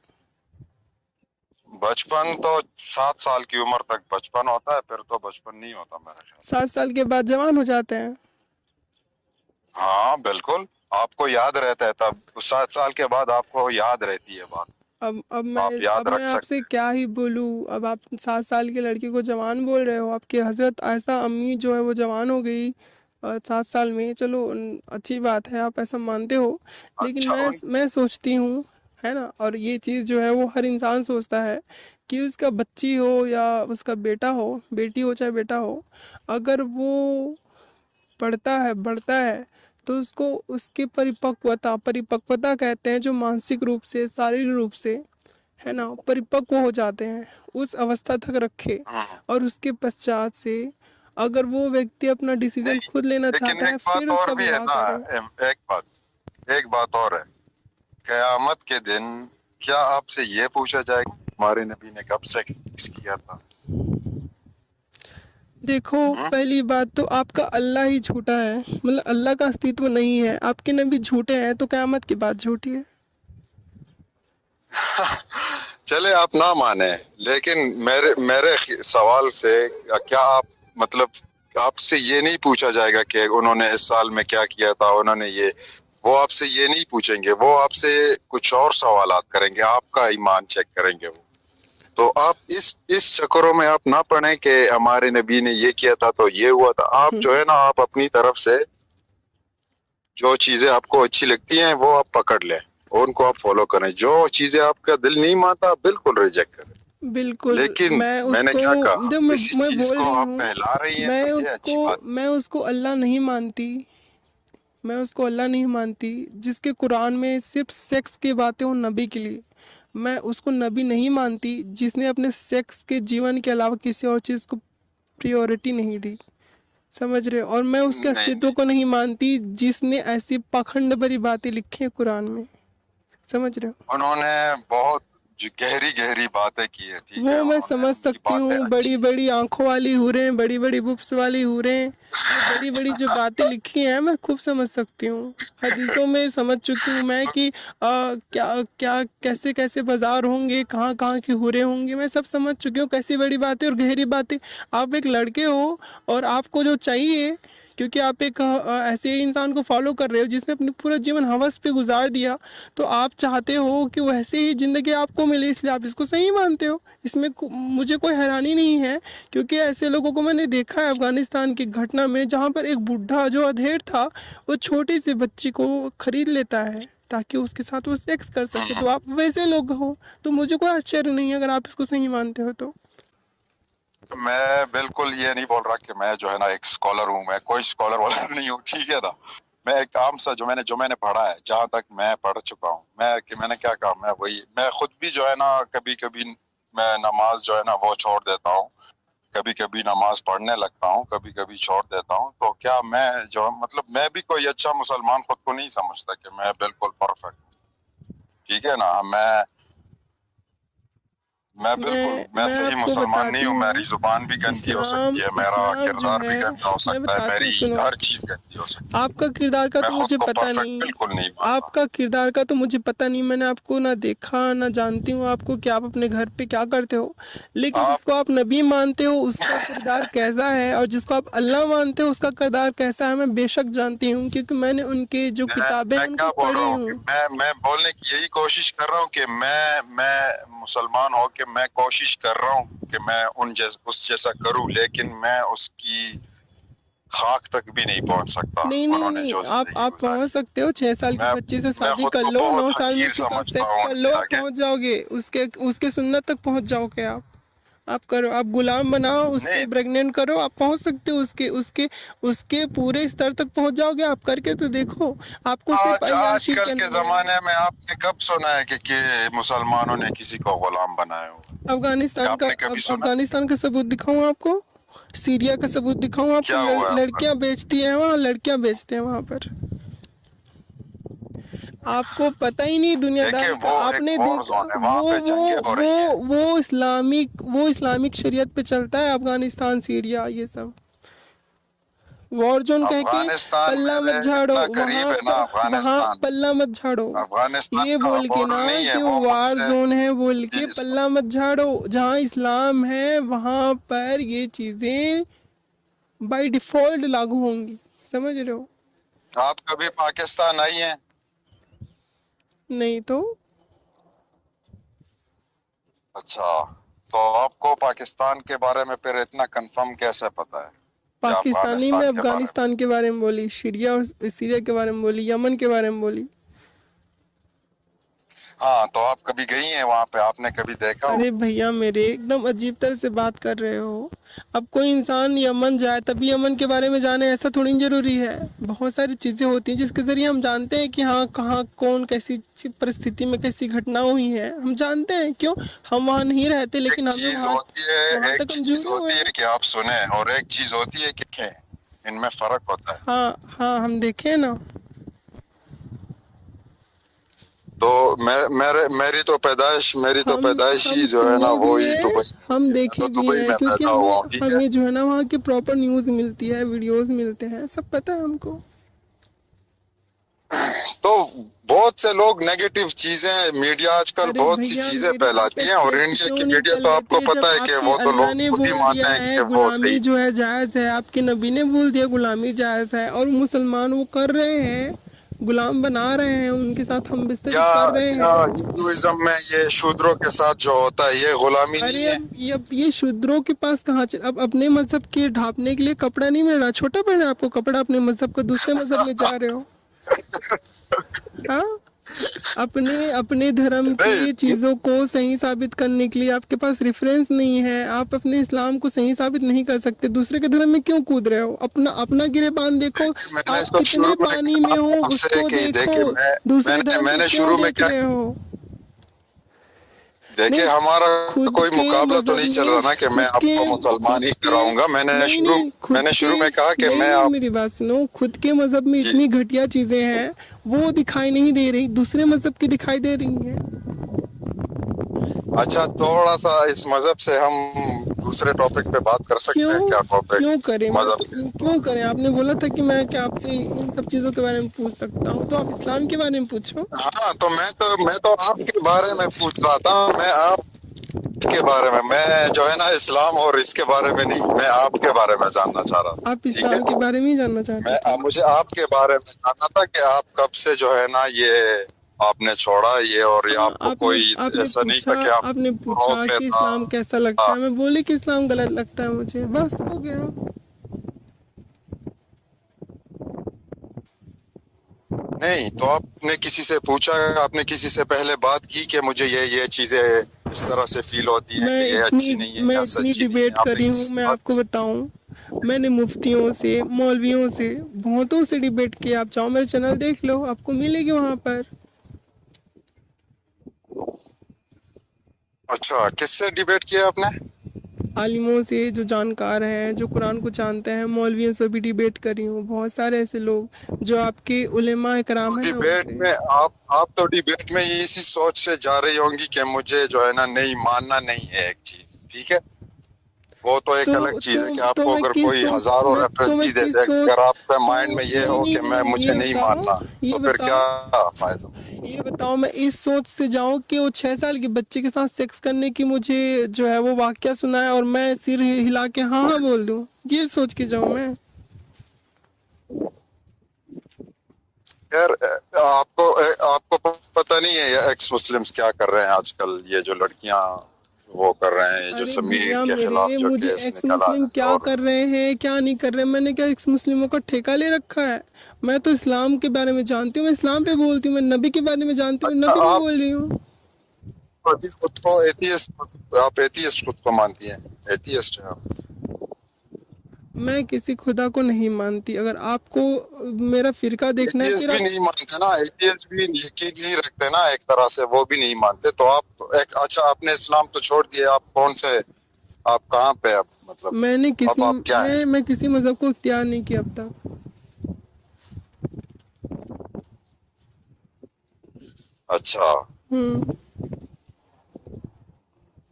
Speaker 2: बचपन तो 7 साल की उम्र तक बचपन होता है, फिर तो बचपन नहीं होता मेरे ख्याल।
Speaker 3: 7 साल के बाद जवान हो जाते हैं।
Speaker 2: हाँ बिल्कुल, आपको याद रहता है तब, 7 साल के बाद आपको याद रहती है बात, आप
Speaker 3: अब
Speaker 2: याद
Speaker 3: मैं
Speaker 2: रख
Speaker 3: आपसे
Speaker 2: सकते हैं।
Speaker 3: क्या ही बोलूँ। अब आप 7 साल की लड़की को जवान बोल रहे हो। आपके हजरत आयशा अम्मी जो है वो जवान हो गई 7 साल में। चलो अच्छी बात है, आप ऐसा मानते हो। लेकिन
Speaker 2: अच्छा, उन
Speaker 3: मैं सोचती हूँ, है ना, और ये चीज़ जो है वो हर इंसान सोचता है कि उसका बच्ची हो या उसका बेटा हो, बेटी हो चाहे बेटा हो, अगर वो पढ़ता है बढ़ता है, तो उसको उसकी परिपक्वता कहते हैं, जो मानसिक रूप से शारीरिक रूप से, है ना, परिपक्व हो जाते हैं, उस अवस्था तक रखे।
Speaker 2: हम्म,
Speaker 3: और उसके पश्चात से अगर वो व्यक्ति अपना डिसीजन
Speaker 2: नहीं,
Speaker 3: खुद लेना
Speaker 2: लेकिन
Speaker 3: चाहता
Speaker 2: एक
Speaker 3: है,
Speaker 2: बात
Speaker 3: फिर
Speaker 2: और
Speaker 3: उसका
Speaker 2: भी है
Speaker 3: विवाह
Speaker 2: ना,
Speaker 3: करें।
Speaker 2: एक बात और है, कयामत के दिन क्या आपसे ये पूछा जाएगा हमारे नबी ने कब सेक्स किया था?
Speaker 3: देखो,
Speaker 2: हम्म?
Speaker 3: पहली बात तो आपका अल्लाह ही झूठा है, मतलब अल्लाह का अस्तित्व नहीं है। आपके नबी झूठे हैं तो क़यामत की बात झूठी है।
Speaker 2: चले आप ना माने, लेकिन मेरे मेरे सवाल से क्या आप मतलब आपसे ये नहीं पूछा जाएगा कि उन्होंने इस साल में क्या किया था, उन्होंने ये, वो आपसे ये नहीं पूछेंगे, वो आपसे कुछ और सवालात करेंगे, आपका ईमान चेक करेंगे वो। तो आप इस चक्करों में आप ना पड़े कि हमारे नबी ने ये किया था तो ये हुआ था। आप जो है ना, आप अपनी तरफ से जो चीजें आपको अच्छी लगती हैं वो आप पकड़ लें, और उनको आप फॉलो करें। जो चीजें आपका दिल नहीं मानता बिल्कुल रिजेक्ट करें।
Speaker 3: बिल्कुल।
Speaker 2: लेकिन
Speaker 3: मैं
Speaker 2: मैंने
Speaker 3: उसको,
Speaker 2: क्या कहा,
Speaker 3: जब
Speaker 2: इस
Speaker 3: मैं
Speaker 2: चीज
Speaker 3: बोल
Speaker 2: को
Speaker 3: रही
Speaker 2: आप
Speaker 3: हूँ,
Speaker 2: फैला रही हैं तो ये अच्छी बात।
Speaker 3: मैं उसको अल्लाह नहीं मानती। मैं उसको अल्लाह नहीं मानती जिसके कुरान में सिर्फ सेक्स की बातें हो नबी के लिए। मैं उसको नबी नहीं मानती जिसने अपने सेक्स के जीवन के अलावा किसी और चीज़ को प्रायोरिटी नहीं दी। समझ रहे हो? और मैं उसके
Speaker 2: नहीं
Speaker 3: अस्तित्व
Speaker 2: नहीं,
Speaker 3: को नहीं मानती जिसने ऐसी पाखंड भरी बातें लिखी हैं कुरान में। समझ रहे हो?
Speaker 2: उन्होंने बहुत गहरी गहरी बातें की है, ठीक है,
Speaker 3: वो मैं
Speaker 2: उन्होंने,
Speaker 3: समझ
Speaker 2: उनकी
Speaker 3: सकती
Speaker 2: बातें
Speaker 3: हूँ, बड़ी
Speaker 2: अच्छी।
Speaker 3: बड़ी आंखों वाली हूरें, बड़ी बड़ी बुप्स वाली हूरें, ये बड़ी बड़ी जो बातें लिखी हैं मैं खूब समझ सकती हूँ। हदीसों में समझ चुकी हूँ मैं कि क्या क्या कैसे कैसे बाजार होंगे, कहाँ कहाँ की हूरें होंगी, मैं सब समझ चुकी हूँ। कैसी बड़ी बातें और गहरी बातें। आप एक लड़के हो और आपको जो चाहिए, क्योंकि आप एक ऐसे इंसान को फॉलो कर रहे हो जिसने अपनी पूरा जीवन हवस पे गुजार दिया, तो आप चाहते हो कि वैसे ही ज़िंदगी आपको मिले, इसलिए आप इसको सही मानते हो। इसमें मुझे कोई हैरानी नहीं है, क्योंकि ऐसे लोगों को मैंने देखा है अफ़गानिस्तान की घटना में, जहाँ पर एक बूढ़ा जो अधेड़ था, वो छोटी सी बच्ची को खरीद लेता है ताकि उसके साथ वो सेक्स कर सके। तो आप वैसे लोग हो, तो मुझे कोई आश्चर्य नहीं है अगर आप इसको सही मानते हो तो।
Speaker 2: मैं बिल्कुल ये नहीं बोल रहा कि मैं जो है ना एक स्कॉलर हूँ, मैं कोई स्कॉलर वाला नहीं हूँ, ठीक है ना। मैं एक आम सा जो मैंने पढ़ा है, जहां तक मैं पढ़ चुका हूँ, मैंने क्या कहा, मैं खुद भी जो है ना कभी कभी मैं नमाज जो है ना वो छोड़ देता हूँ, कभी कभी नमाज पढ़ने लगता हूँ, कभी कभी छोड़ देता हूँ। तो क्या मैं जो मतलब मैं भी कोई अच्छा मुसलमान खुद को नहीं समझता कि मैं बिल्कुल परफेक्ट, ठीक है ना। मैं सही
Speaker 3: आपको
Speaker 2: मुसलमान नहीं
Speaker 3: बताती
Speaker 2: हूँ।
Speaker 3: हूँ,
Speaker 2: मेरी जुबान भी गंदी हो सकती है, मेरा
Speaker 3: इस्लाम जो
Speaker 2: किरदार भी
Speaker 3: है,
Speaker 2: गंदा हो
Speaker 3: मैं
Speaker 2: सकता है,
Speaker 3: बताती हूँ,
Speaker 2: मेरी
Speaker 3: सुनो।
Speaker 2: हर चीज गंदी हो सकती
Speaker 3: आपका किरदार का
Speaker 2: है।
Speaker 3: तो
Speaker 2: मैं खुद
Speaker 3: मुझे
Speaker 2: को
Speaker 3: पता
Speaker 2: परफेक्ट
Speaker 3: नहीं,
Speaker 2: बिल्कुल नहीं मानता।
Speaker 3: आपका किरदार का तो मुझे पता नहीं, मैंने आपको ना देखा ना जानती हूँ आपको कि आप अपने घर पे क्या करते हो, लेकिन
Speaker 2: आप
Speaker 3: जिसको आप नबी मानते हो उसका किरदार कैसा है और जिसको आप अल्लाह मानते हो उसका किरदार कैसा है मैं बेशक जानती हूँ, क्योंकि मैंने उनके जो किताबें हैं
Speaker 2: मैं क्या
Speaker 3: उनको
Speaker 2: बोल रहा
Speaker 3: पढ़ी
Speaker 2: हूँ कि
Speaker 3: हूँ।
Speaker 2: मैं बोलने की यही कोशिश कर रहा हूँ कि मैं मुसलमान हो के मैं कोशिश कर रहा हूँ कि मैं उस जैसा करूँ, लेकिन मैं उसकी खाक तक भी नहीं पहुंच सकता।
Speaker 3: नहीं नहीं
Speaker 2: उन्होंने
Speaker 3: नहीं,
Speaker 2: जो
Speaker 3: आप
Speaker 2: जिंदगी
Speaker 3: पहुंच
Speaker 2: गुजारी,
Speaker 3: सकते हो, 6 साल की
Speaker 2: मैं
Speaker 3: बच्ची से
Speaker 2: मैं
Speaker 3: शादी
Speaker 2: खुद
Speaker 3: कर
Speaker 2: को
Speaker 3: लो,
Speaker 2: बहुत
Speaker 3: 9 साल में
Speaker 2: हकीर
Speaker 3: उसके साथ
Speaker 2: समझता
Speaker 3: सेक्स
Speaker 2: हूँ
Speaker 3: कर लो,
Speaker 2: उनके
Speaker 3: आप
Speaker 2: आगे।
Speaker 3: पहुंच जाओगे, उसके उसके सुन्नत तक पहुंच जाओगे आप करो, आप गुलाम बनाओ उसको,
Speaker 2: नहीं,
Speaker 3: प्रेग्नेंट करो, आप पहुंच सकते हो उसके उसके उसके पूरे स्तर तक पहुंच जाओगे, आप करके तो देखो, आपको सिर्फ अय्याशी
Speaker 2: आजकल के
Speaker 3: करनी है।
Speaker 2: जमाने में आपने कब सुना है कि मुसलमानों ने किसी को गुलाम बनाया हो?
Speaker 3: अफगानिस्तान का,
Speaker 2: आपने कभी सुना?
Speaker 3: अफगानिस्तान का सबूत दिखाऊं आपको, सीरिया का सबूत दिखाऊं आपको,
Speaker 2: क्या हुआ है आपका?
Speaker 3: लड़कियां बेचती हैं वहाँ, लड़कियां बेचते हैं वहाँ पर, आपको पता ही नहीं
Speaker 2: देखिए,
Speaker 3: दुनियादारी का,
Speaker 2: वो एक
Speaker 3: आपने
Speaker 2: वॉर
Speaker 3: देखा
Speaker 2: जोन है, वहां पे जंगे हो रही है।
Speaker 3: वो इस्लामिक शरीयत पे चलता है, अफगानिस्तान सीरिया ये सब वॉर जोन कह के
Speaker 2: अफगानिस्तान
Speaker 3: पल्ला
Speaker 2: मेरे
Speaker 3: मत झाड़ो,
Speaker 2: इतना करीब
Speaker 3: वहां
Speaker 2: है ना,
Speaker 3: वहां
Speaker 2: अफगानिस्तान
Speaker 3: पल्ला मत झाड़ो,
Speaker 2: अफगानिस्तान
Speaker 3: ये
Speaker 2: का
Speaker 3: बोल के ना
Speaker 2: बॉर्डर नहीं है,
Speaker 3: कि वो
Speaker 2: वो
Speaker 3: वार
Speaker 2: मुझसे
Speaker 3: जोन है बोल
Speaker 2: जी
Speaker 3: के
Speaker 2: जी
Speaker 3: पल्ला मत झाड़ो, जहाँ इस्लाम है वहां पर ये चीजें बाय डिफॉल्ट लागू होंगी, समझ रहे हो?
Speaker 2: आप कभी पाकिस्तान आई हैं?
Speaker 3: नहीं तो
Speaker 2: अच्छा, तो आपको पाकिस्तान के बारे में फिर इतना कंफर्म कैसे पता है या
Speaker 3: पाकिस्तानी में
Speaker 2: अफगानिस्तान के बारे में?
Speaker 3: अफगानिस्तान के बारे में बोली, सीरिया और सीरिया के बारे में बोली, यमन के बारे में बोली।
Speaker 2: हाँ, तो आप कभी गई हैं वहां पे? आपने कभी देखा हो?
Speaker 3: अरे भैया मेरे, एकदम अजीब तरह से बात कर रहे हो। अब कोई इंसान यमन जाए तभी यमन के बारे में जाने ऐसा थोड़ी जरूरी है, बहुत सारी चीज़ें होती हैं जिसके ज़रिए हम जानते हैं कि हाँ कहाँ कौन कैसी परिस्थिति में कैसी घटना हुई है, हम जानते हैं, क्यों, हम वहाँ नहीं रहते
Speaker 2: एक
Speaker 3: लेकिन हमें
Speaker 2: चीज
Speaker 3: वहाँ
Speaker 2: होती है,
Speaker 3: वहाँ
Speaker 2: एक
Speaker 3: तक हम
Speaker 2: चीज
Speaker 3: जुड़े हुए
Speaker 2: होती है
Speaker 3: हैं।
Speaker 2: कि आप सुने, और एक चीज होती है कि देखें। इनमें फर्क होता है।
Speaker 3: हाँ हाँ, हम देखें ना।
Speaker 2: तो मेरी तो पैदाइश ही
Speaker 3: हम
Speaker 2: जो है ना
Speaker 3: सुने
Speaker 2: वो
Speaker 3: भी
Speaker 2: ही
Speaker 3: हैं,
Speaker 2: दुबई।
Speaker 3: हम
Speaker 2: मैं
Speaker 3: देखे
Speaker 2: तो
Speaker 3: भी
Speaker 2: दुबई
Speaker 3: हैं,
Speaker 2: में
Speaker 3: क्योंकि
Speaker 2: पैदा हुआ हूँ,
Speaker 3: हमें
Speaker 2: ठीक है।
Speaker 3: हमें जो है ना वहाँ की प्रॉपर न्यूज़ मिलती है, वीडियोस मिलते हैं, सब पता है हमको।
Speaker 2: तो बहुत से लोग नेगेटिव चीजें, मीडिया आजकल
Speaker 3: अरे
Speaker 2: बहुत सी
Speaker 3: भैया
Speaker 2: चीजें
Speaker 3: मेरे, आप
Speaker 2: फैलाती हैं, और
Speaker 3: एक्सेप्ट
Speaker 2: इंडिया
Speaker 3: क्यों
Speaker 2: की
Speaker 3: नहीं
Speaker 2: मीडिया
Speaker 3: कर
Speaker 2: तो आपको
Speaker 3: लेते, जब
Speaker 2: पता है कि
Speaker 3: आपके
Speaker 2: वो तो
Speaker 3: अल्लाह
Speaker 2: लोग
Speaker 3: ने
Speaker 2: खुद ही
Speaker 3: बोल
Speaker 2: मानते
Speaker 3: दिया
Speaker 2: हैं
Speaker 3: है
Speaker 2: कि वो
Speaker 3: गुलामी
Speaker 2: सही।
Speaker 3: जो है जायज़ है, आपके नबी ने बोल दिया गुलामी जायज़ है, और मुसलमान वो कर रहे हैं, गुलाम बना रहे हैं, उनके साथ हम बिस्तरी
Speaker 2: क्या
Speaker 3: कर रहे
Speaker 2: क्या
Speaker 3: हैं।
Speaker 2: हिंदुइज्म में ये शूद्रों के साथ जो होता है ये गुलामी नहीं
Speaker 3: अरे
Speaker 2: है?
Speaker 3: अब ये शूद्रों के पास कहाँ अब अपने मजहब के ढापने के लिए कपड़ा नहीं मिल रहा, छोटा पड़ रहा है आपको कपड़ा, अपने मजहब को दूसरे मजहब में जा रहे हो, हाँ, अपने अपने धर्म की
Speaker 2: नहीं,
Speaker 3: चीज़ों को सही साबित करने के लिए आपके पास रेफरेंस नहीं है, आप अपने इस्लाम को सही साबित नहीं कर सकते, दूसरे के धर्म में क्यों कूद रहे हो? अपना अपना गिरेबान देखो,
Speaker 2: मैंने
Speaker 3: आप
Speaker 2: तो
Speaker 3: कितने
Speaker 2: शुरू में
Speaker 3: पानी में
Speaker 2: कहा
Speaker 3: हो
Speaker 2: आपसे
Speaker 3: उसको
Speaker 2: कि
Speaker 3: देखो,
Speaker 2: देखिए,
Speaker 3: दूसरे धर्म को
Speaker 2: मैंने
Speaker 3: क्यों
Speaker 2: शुरू में
Speaker 3: देख
Speaker 2: क्या,
Speaker 3: रहे हो?
Speaker 2: देखिए
Speaker 3: नहीं,
Speaker 2: हमारा
Speaker 3: खुद
Speaker 2: कोई
Speaker 3: के
Speaker 2: मुकाबला तो
Speaker 3: मजहब
Speaker 2: नहीं चल
Speaker 3: में,
Speaker 2: रहा ना कि मैं
Speaker 3: खुद के
Speaker 2: आपको मुसलमान
Speaker 3: खुद
Speaker 2: ही
Speaker 3: के
Speaker 2: कराऊंगा।
Speaker 3: नहीं नहीं, खुद
Speaker 2: मैंने
Speaker 3: के
Speaker 2: शुरू में कहा कि
Speaker 3: नहीं
Speaker 2: मैं
Speaker 3: नहीं,
Speaker 2: आप
Speaker 3: मेरी बात सुनो, खुद के मजहब में
Speaker 2: जी।
Speaker 3: इतनी घटिया चीजें हैं वो दिखाई नहीं दे रही, दूसरे मजहब की दिखाई दे रही हैं।
Speaker 2: अच्छा, थोड़ा सा इस मजहब से हम दूसरे टॉपिक पे बात कर सकते हैं
Speaker 3: क्यों
Speaker 2: क्या? टॉपिक
Speaker 3: क्यों करें, मैं
Speaker 2: मजहब के।
Speaker 3: क्यों करें, आपने बोला था कि मैं क्या आपसे इन सब चीज़ों के बारे में पूछ सकता हूँ, तो आप इस्लाम के बारे में पूछो।
Speaker 2: हाँ, तो मैं तो आपके बारे में पूछ रहा था। मैं आपके बारे में, मैं जो है ना इस्लाम और इसके बारे में नहीं, मैं आपके बारे में जानना चाह रहा था।
Speaker 3: आप
Speaker 2: ठीक है,
Speaker 3: इस्लाम के बारे में ही जानना चाहते थे?
Speaker 2: मुझे आपके बारे में जानना था कि आप कब से जो है ना ये आपने छोड़ा ये, और ये आपको
Speaker 3: आपने
Speaker 2: कोई
Speaker 3: आपने
Speaker 2: ऐसा नहीं
Speaker 3: पूछा
Speaker 2: था कि आप
Speaker 3: आपने पूछा
Speaker 2: रोक में
Speaker 3: कि
Speaker 2: था?
Speaker 3: इस्लाम कैसा लगता
Speaker 2: हाँ।
Speaker 3: है, मैं बोली कि इस्लाम गलत लगता है मुझे, बस हो गया।
Speaker 2: नहीं, तो आपने किसी से पूछा, आपने किसी से पहले बात की कि मुझे ये चीजें इस तरह से फील होती हैं कि ये अच्छी नहीं है
Speaker 3: मैं
Speaker 2: या
Speaker 3: इतनी
Speaker 2: सच्ची नहीं है?
Speaker 3: डिबेट
Speaker 2: आपने
Speaker 3: करी
Speaker 2: किसी
Speaker 3: हूँ,
Speaker 2: से
Speaker 3: मैं
Speaker 2: बात
Speaker 3: आपको बताऊँ, मैंने मुफ्तियों से, मौलवियों से, बहुतों से डिबेट की, आप चाहो मेरे चैनल देख लो, आपको मिलेगी वहाँ पर।
Speaker 2: अच्छा, किससे डिबेट किया आपने?
Speaker 3: आलिमों से जो जानकार हैं, जो कुरान को जानते हैं, मौलवियों से भी डिबेट करी हूँ। बहुत सारे ऐसे लोग जो आपके उलेमा कराम है ना,
Speaker 2: डिबेट
Speaker 3: उनसे।
Speaker 2: में आप तो डिबेट में इसी सोच से जा रही होंगी कि मुझे जो है ना नहीं मानना नहीं है एक चीज, ठीक है। वो तो एक अलग चीज है कि
Speaker 3: तो
Speaker 2: आपको
Speaker 3: मैं
Speaker 2: अगर
Speaker 3: किस
Speaker 2: कोई
Speaker 3: सोच
Speaker 2: हजारों
Speaker 3: मैं तो
Speaker 2: रेफरेंस
Speaker 3: मैं
Speaker 2: भी दे
Speaker 3: किस
Speaker 2: दे,
Speaker 3: सोच
Speaker 2: अगर आपके
Speaker 3: तो
Speaker 2: माइंड में ये हो
Speaker 3: नहीं
Speaker 2: कि मैं
Speaker 3: नहीं
Speaker 2: मुझे नहीं मानना,
Speaker 3: ये
Speaker 2: तो फिर
Speaker 3: बताओ
Speaker 2: क्या फायदा।
Speaker 3: ये बताओ मैं इस सोच से जाऊं कि वो 6 साल के बच्चे के साथ सेक्स करने की मुझे जो है वो वाकया सुनाए और मैं सिर हिला के हाँ हाँ बोल दूं, ये सोच के जाऊं मैं?
Speaker 2: यार आपको आपको पता नहीं है ये एक्स मुस्लिम्स क्या कर रहे हैं आजकल, ये जो लड़कियां वो कर रहे हैं, जो
Speaker 3: अरे
Speaker 2: समीर
Speaker 3: भैया
Speaker 2: के खिलाफ
Speaker 3: मेरे,
Speaker 2: जो
Speaker 3: मुझे
Speaker 2: केस
Speaker 3: एक्स
Speaker 2: निकला
Speaker 3: मुस्लिम
Speaker 2: है।
Speaker 3: क्या
Speaker 2: और
Speaker 3: कर रहे हैं क्या नहीं कर रहे हैं, मैंने क्या एक्स मुस्लिमों का ठेका ले रखा है? मैं तो इस्लाम के बारे में जानती हूँ, मैं इस्लाम पे बोलती हूँ, मैं नबी के बारे में जानती हूँ,
Speaker 2: अच्छा,
Speaker 3: नबी पे
Speaker 2: आप
Speaker 3: बोल रही हूँ।
Speaker 2: अभी खुद को एथियस्ट, आप एथियस्ट खुद को मानती हैं, एथियस्ट है आप।
Speaker 3: मैं किसी खुदा को नहीं मानती। अगर आपको मेरा फिरका देखना है
Speaker 2: एथियस्ट
Speaker 3: फिर
Speaker 2: भी
Speaker 3: आप।
Speaker 2: नहीं मानते ना, एथियस्ट भी यकीन नहीं रखते ना, एक तरह से वो भी नहीं मानते, तो आप अच्छा आपने इस्लाम तो छोड़ दिया, आप कौन से, आप कहाँ पे अब मतलब, अब आप क्या हैं।
Speaker 3: मैं किसी मज़हब को इख्तियार नहीं किया अब तक।
Speaker 2: अच्छा,
Speaker 3: हम्म।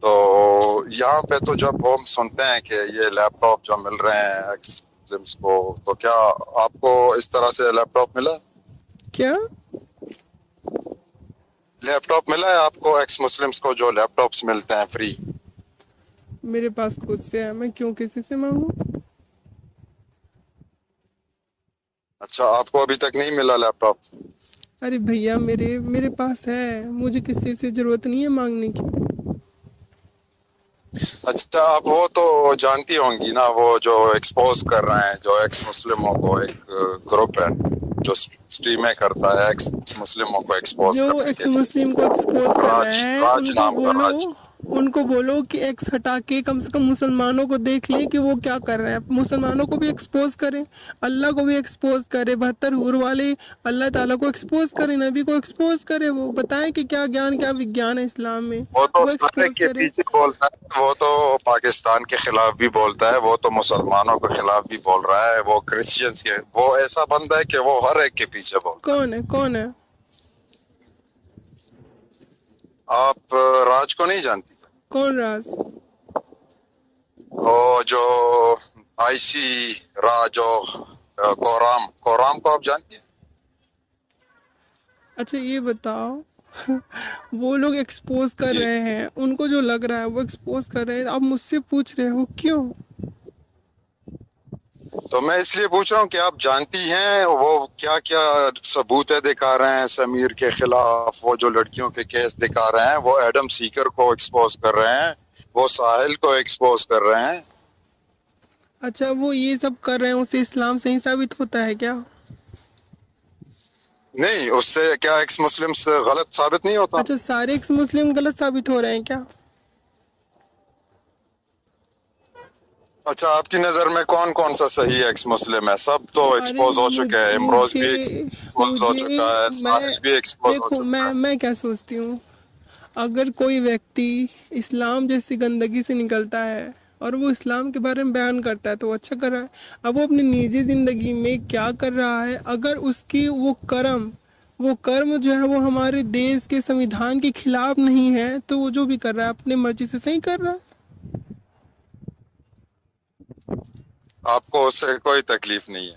Speaker 2: तो यहाँ पे तो जब हम सुनते हैं कि ये लैपटॉप जो मिल रहे हैं एक्स मुस्लिम्स को, तो क्या आपको इस तरह से लैपटॉप मिला,
Speaker 3: क्या?
Speaker 2: लैपटॉप मिला है आपको एक्स मुस्लिम्स को जो लैपटॉप्स मिलते हैं फ्री।
Speaker 3: मेरे पास खुद से है, मैं क्यों किसी से मांगू?
Speaker 2: अच्छा, आपको अभी तक नहीं मिला लैपटॉप।
Speaker 3: अरे भैया मेरे मेरे पास है, मुझे किसी से ज़रूरत नहीं है मांगने की।
Speaker 2: अच्छा, आप वो तो जानती होंगी ना, वो जो एक्सपोज कर रहे हैं जो एक्स मुस्लिमों को, एक ग्रुप है जो स्ट्रीमें करता है एक्स मुस्लिमों को एक्सपोज
Speaker 3: जो
Speaker 2: करने
Speaker 3: एक्स
Speaker 2: के लिए।
Speaker 3: मुस्लिम को एक्सपोज कर रहे
Speaker 2: राज
Speaker 3: हैं
Speaker 2: राज नाम का राज।
Speaker 3: उनको बोलो कि एक्स हटा के कम से कम मुसलमानों को देख लें कि वो क्या कर रहे हैं, मुसलमानों को भी एक्सपोज करें, अल्लाह को भी एक्सपोज करें, 72 हूर वाले अल्लाह ताला को एक्सपोज करें, नबी को एक्सपोज करें, वो बताएं कि क्या ज्ञान क्या विज्ञान है इस्लाम में,
Speaker 2: वो तो
Speaker 3: वो
Speaker 2: सारे
Speaker 3: एक्सपोज
Speaker 2: के
Speaker 3: करें।
Speaker 2: पीछे बोलता है, वो तो पाकिस्तान के खिलाफ भी बोलता है, वो तो मुसलमानों के खिलाफ भी बोल रहा है, वो क्रिश्चियंस के, वो ऐसा बंदा है कि वो हर एक के पीछे बोलता है।
Speaker 3: कौन है?
Speaker 2: आप राज को नहीं जानती?
Speaker 3: कौन राज?
Speaker 2: वो जो आईसी राज और कोराम, कोराम को आप जानती हैं?
Speaker 3: अच्छा ये बताओ वो लोग एक्सपोज कर
Speaker 2: जी,
Speaker 3: रहे हैं, उनको जो लग रहा है वो एक्सपोज कर रहे हैं, आप मुझसे पूछ रहे हो क्यों?
Speaker 2: तो मैं इसलिए पूछ रहा हूँ कि आप जानती हैं वो क्या क्या सबूत है दिखा रहे हैं समीर के खिलाफ, वो जो लड़कियों के केस दिखा रहे हैं, वो एडम सीकर को एक्सपोज कर रहे हैं, वो साहिल को एक्सपोज कर रहे हैं।
Speaker 3: अच्छा वो ये सब कर रहे हैं, उससे इस्लाम सही साबित होता है क्या?
Speaker 2: नहीं, उससे क्या एक्स मुस्लिम्स गलत साबित नहीं होता।
Speaker 3: अच्छा सारे एक्स मुस्लिम गलत साबित हो रहे हैं क्या?
Speaker 2: अच्छा, आपकी नजर में कौन कौन सा सही एक्स मुस्लिम है? सब तो
Speaker 3: अरे
Speaker 2: एक्सपोज हो चुके हैं, इमरोज भी एक्सपोज हो चुका है, साहिल भी एक्सपोज हो
Speaker 3: देखो
Speaker 2: चुका है।
Speaker 3: मैं क्या सोचती हूँ, अगर कोई व्यक्ति इस्लाम जैसी गंदगी से निकलता है और वो इस्लाम के बारे में बयान करता है तो वो अच्छा कर रहा है। अब वो अपनी निजी ज़िंदगी में क्या कर रहा है, अगर उसकी वो कर्म जो है वो हमारे देश के संविधान के खिलाफ नहीं है तो वो जो भी कर रहा है अपनी मर्जी से सही कर रहा है।
Speaker 2: आपको उससे कोई तकलीफ नहीं है?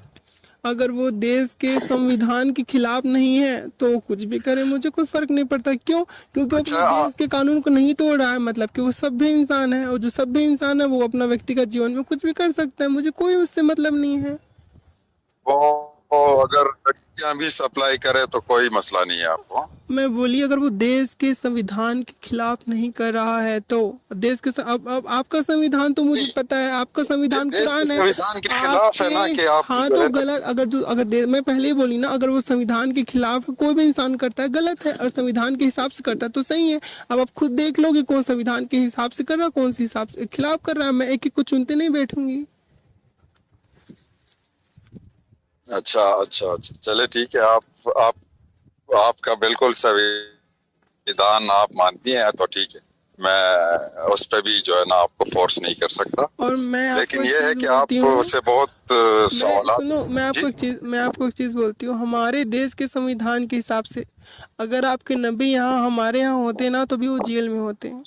Speaker 3: अगर वो देश के संविधान के खिलाफ नहीं है तो वो कुछ भी करे, मुझे कोई फर्क नहीं पड़ता। क्यों? क्योंकि वो अपने
Speaker 2: अच्छा,
Speaker 3: देश के कानून को नहीं तोड़ रहा है, मतलब कि वो सभ्य इंसान है, और जो सभ्य इंसान है वो अपना व्यक्तिगत जीवन में कुछ भी कर सकता है, मुझे कोई उससे मतलब नहीं है।
Speaker 2: वो अगर लड़कियां भी सप्लाई करे तो कोई मसला नहीं है आपको?
Speaker 3: मैं बोली अगर वो देश के संविधान के खिलाफ नहीं कर रहा है तो देश के अब आपका संविधान तो मुझे पता है, आपका
Speaker 2: ये
Speaker 3: संविधान
Speaker 2: देश के
Speaker 3: कुरान है
Speaker 2: संविधान के खिलाफ है ना कि आप
Speaker 3: हाँ
Speaker 2: जो
Speaker 3: तो
Speaker 2: है ना।
Speaker 3: गलत, मैं पहले ही बोली ना, अगर वो संविधान के खिलाफ कोई भी इंसान करता है गलत है, और संविधान के हिसाब से करता है तो सही है। अब आप खुद देख लो कि कौन संविधान के हिसाब से कर रहा है, कौन से हिसाब से खिलाफ कर रहा है, मैं एक एक को चुनते नहीं बैठूंगी।
Speaker 2: अच्छा अच्छा अच्छा, चले ठीक है, आप आपका बिल्कुल संविधान आप मानती हैं तो ठीक है। मैं उस पे भी जो है ना आपको फोर्स नहीं कर सकता।
Speaker 3: और मैं आपको
Speaker 2: लेकिन
Speaker 3: एक
Speaker 2: ये है
Speaker 3: चीज
Speaker 2: कि
Speaker 3: बोलती हूँ,
Speaker 2: आपसे बहुत सवाल।
Speaker 3: सुनो, मैं आपको एक चीज बोलती हूँ। हमारे देश के संविधान के हिसाब से अगर आपके नबी यहाँ हमारे यहाँ होते ना तो भी वो जेल में होते हैं।